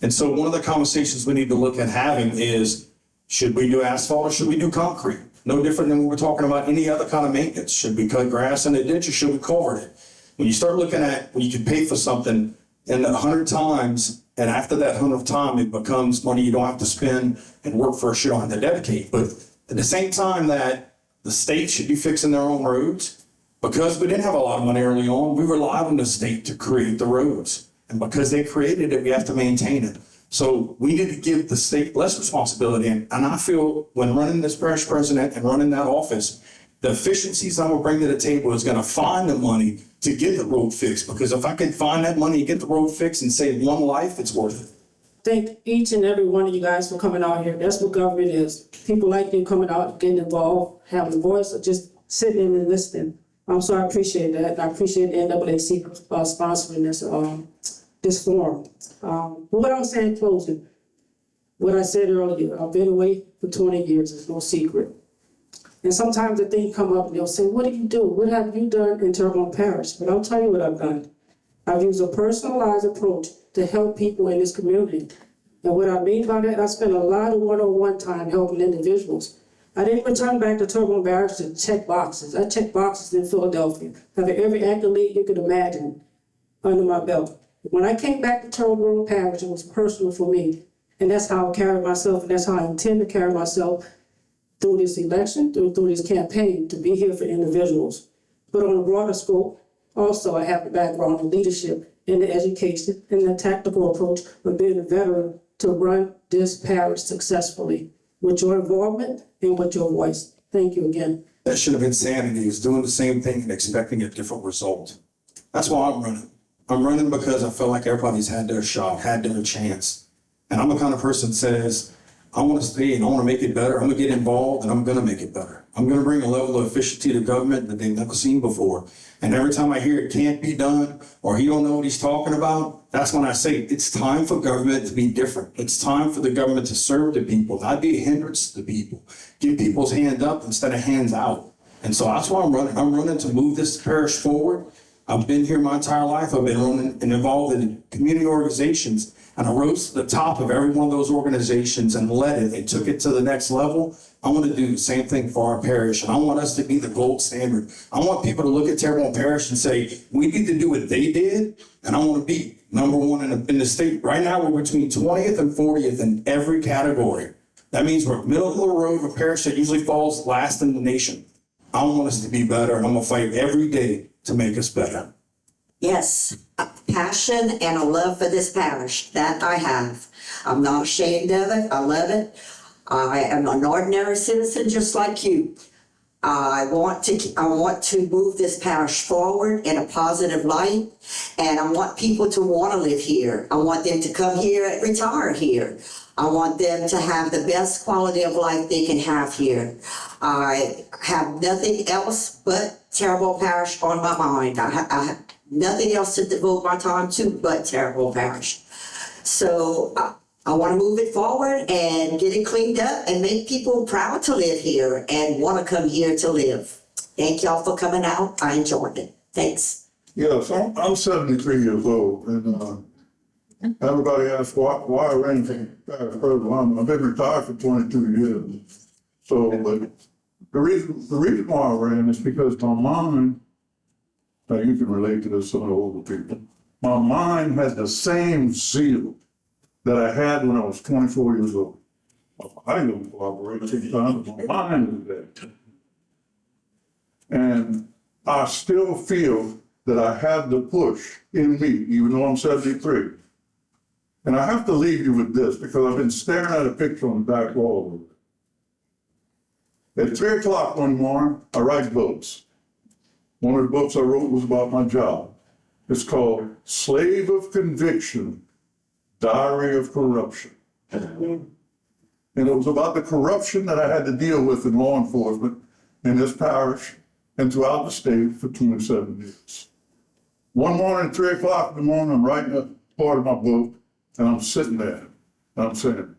B: And so one of the conversations we need to look at having is, should we do asphalt or should we do concrete? No different than when we're talking about any other kind of maintenance. Should we cut grass in a ditch or should we culvert it? When you start looking at when you can pay for something and 100 times, and after that 100th time, it becomes money you don't have to spend and work for you don't have to dedicate. But at the same time that the state should be fixing their own roads, because we didn't have a lot of money early on, we relied on the state to create the roads. And because they created it, we have to maintain it. So we need to give the state less responsibility. And I feel when running this parish president and running that office, the efficiencies I'm gonna bring to the table is gonna find the money to get the road fixed. Because if I can find that money and get the road fixed and save one life, it's worth it.
G: Thank each and every one of you guys for coming out here. That's what government is. People like you coming out, getting involved, having a voice, or just sitting in and listening. So I appreciate that. And I appreciate the NAACP sponsoring this forum. But what I'm saying in closing, What I said earlier, I've been away for 20 years, it's no secret. And sometimes the thing come up and they'll say, what do you do? What have you done in Terrebonne Parish? But I'll tell you what I've done. I've used a personalized approach to help people in this community. And what I mean by that, I spent a lot of one-on-one time helping individuals. I didn't return back to Terrebonne Parish to check boxes. I checked boxes in Philadelphia, having every accolade you could imagine under my belt. When I came back to Terrebonne Parish, it was personal for me. And that's how I carry myself, and that's how I intend to carry myself through this election, through this campaign, to be here for individuals. But on a broader scope, also I have a background in leadership, in the education, and the tactical approach of being a veteran to run this parish successfully with your involvement and with your voice. Thank you again.
B: That should have been sanity, is doing the same thing and expecting a different result. That's why I'm running. I'm running because I feel like everybody's had their shot, had their chance. And I'm the kind of person that says, I want to stay and I want to make it better. I'm going to get involved and I'm going to make it better. I'm going to bring a level of efficiency to government that they've never seen before. And every time I hear it can't be done or he don't know what he's talking about, that's when I say it's time for government to be different. It's time for the government to serve the people, not be a hindrance to the people. Give people's hands up instead of hands out. And so that's why I'm running. I'm running to move this parish forward. I've been here my entire life. I've been running and involved in community organizations. And I rose to the top of every one of those organizations and led it and took it to the next level. I want to do the same thing for our parish. And I want us to be the gold standard. I want people to look at Terrebonne Parish and say, we need to do what they did. And I want to be number one in the state. Right now, we're between 20th and 40th in every category. That means we're middle of the road of a parish that usually falls last in the nation. I want us to be better, and I'm going to fight every day to make us better.
C: Yes, a passion and a love for this parish, that I have. I'm not ashamed of it, I love it. I am an ordinary citizen just like you. I want to move this parish forward in a positive light, and I want people to want to live here. I want them to come here and retire here. I want them to have the best quality of life they can have here. I have nothing else but Terrebonne Parish on my mind. I have nothing else to devote my time to but Terrebonne Parish. So I want to move it forward and get it cleaned up and make people proud to live here and want to come here to live. Thank y'all for coming out. I enjoyed it. Thanks.
D: Yeah, so I'm 73 years old, and everybody asks why I ran for parish president. I've been retired for 22 years. So, but the reason why I ran is because my mind, now you can relate to this, some of the older people. My mind had the same zeal that I had when I was 24 years old. I didn't cooperate at the time, but my mind was there. And I still feel that I have the push in me, even though I'm 73. And I have to leave you with this because I've been staring at a picture on the back wall. At 3 o'clock one morning, I write books. One of the books I wrote was about my job. It's called Slave of Conviction, Diary of Corruption. And it was about the corruption that I had to deal with in law enforcement in this parish and throughout the state for 27 years. One morning at 3 o'clock in the morning, I'm writing a part of my book, and I'm sitting there, and I'm saying,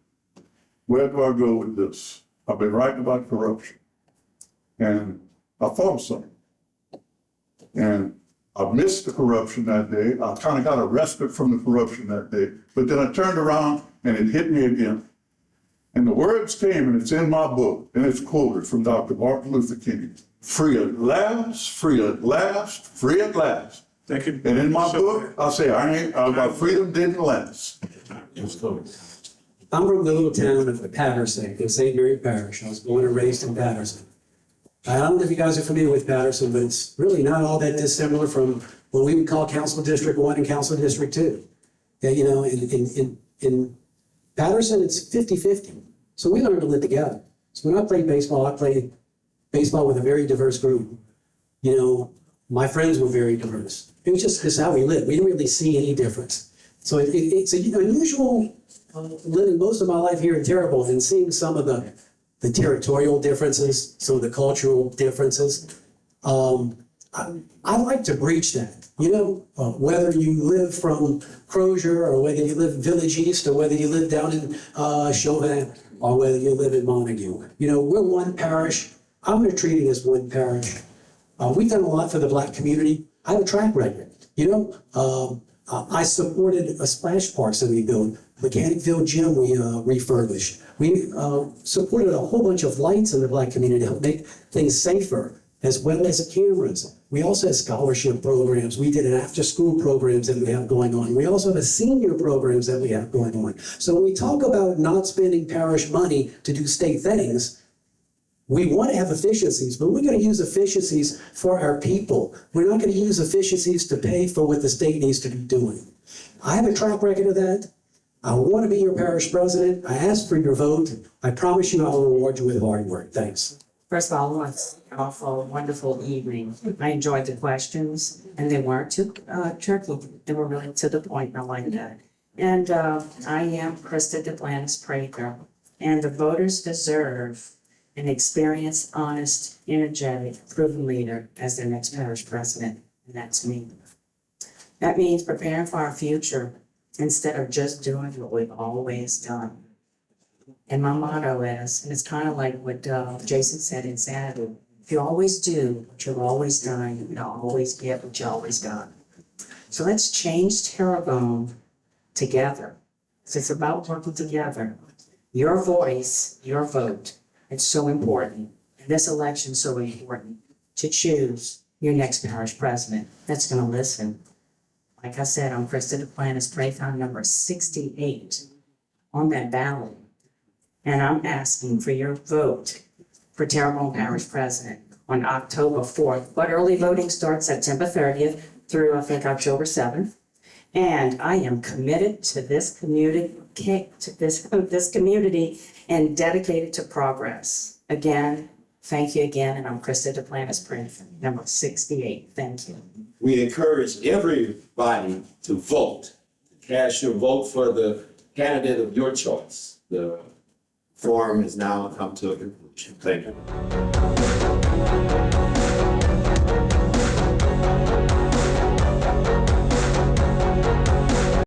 D: where do I go with this? I've been writing about corruption. And I thought of something. And I missed the corruption that day. I kind of got arrested from the corruption that day. But then I turned around and it hit me again. And the words came, and it's in my book, and it's quoted from Dr. Martin Luther King. Free at last, free at last, free at last.
B: Thank you.
D: And in my book, I say, my freedom didn't last.
E: I'm from the little town of Patterson, in St. Mary Parish. I was born and raised in Patterson. I don't know if you guys are familiar with Patterson, but it's really not all that dissimilar from what we would call Council District 1 and Council District 2. Yeah, you know, in Patterson, it's 50-50. So we learn to live together. So when I played baseball, I played baseball with a very diverse group. You know, my friends were very diverse. It was just how we lived. We didn't really see any difference. So it's an unusual living most of my life here in Terrebonne and seeing some of the territorial differences, some of the cultural differences. I like to breach that. You know, whether you live from Crozier or whether you live in Village East or whether you live down in Chauvin or whether you live in Montague. You know, we're one parish. I'm going to treat it as one parish. We've done a lot for the Black community. I have a track record. You know, I supported a splash parks that we built. Mechanicville Gym we refurbished. We supported a whole bunch of lights in the Black community to help make things safer, as well as cameras. We also have scholarship programs. We did an after-school programs that we have going on. We also have a senior programs that we have going on. So when we talk about not spending parish money to do state things, we want to have efficiencies, but we're going to use efficiencies for our people. We're not going to use efficiencies to pay for what the state needs to be doing. I have a track record of that. I want to be your parish president. I ask for your vote. I promise you I will reward you with hard work. Thanks.
F: First of all, I want to say an awful, wonderful evening. I enjoyed the questions, and they weren't too tricky. They were really to the point, and I like that. And I am Krista DePlanis Prather, and the voters deserve an experienced, honest, energetic, proven leader as their next parish president, and that's me. That means preparing for our future instead of just doing what we've always done. And my motto is, and it's kind of like what Jason said in Sanity, if you always do what you've always done, you'll always get what you always got. So let's change Terrebonne together. It's about working together. Your voice, your vote, it's so important. And this election's so important to choose your next parish president that's going to listen. Like I said, I'm Krista DePlanis Prather, number 68 on that ballot. And I'm asking for your vote for Terrebonne Parish President on October 4th. But early voting starts September 30th through, I think, October 7th. And I am committed to this community, this community and dedicated to progress. Again, thank you again. And I'm Krista DePlanis Prather, number 68. Thank you.
A: We encourage everybody to vote. Cast your vote for the candidate of your choice. The forum has now come to a conclusion. Thank you.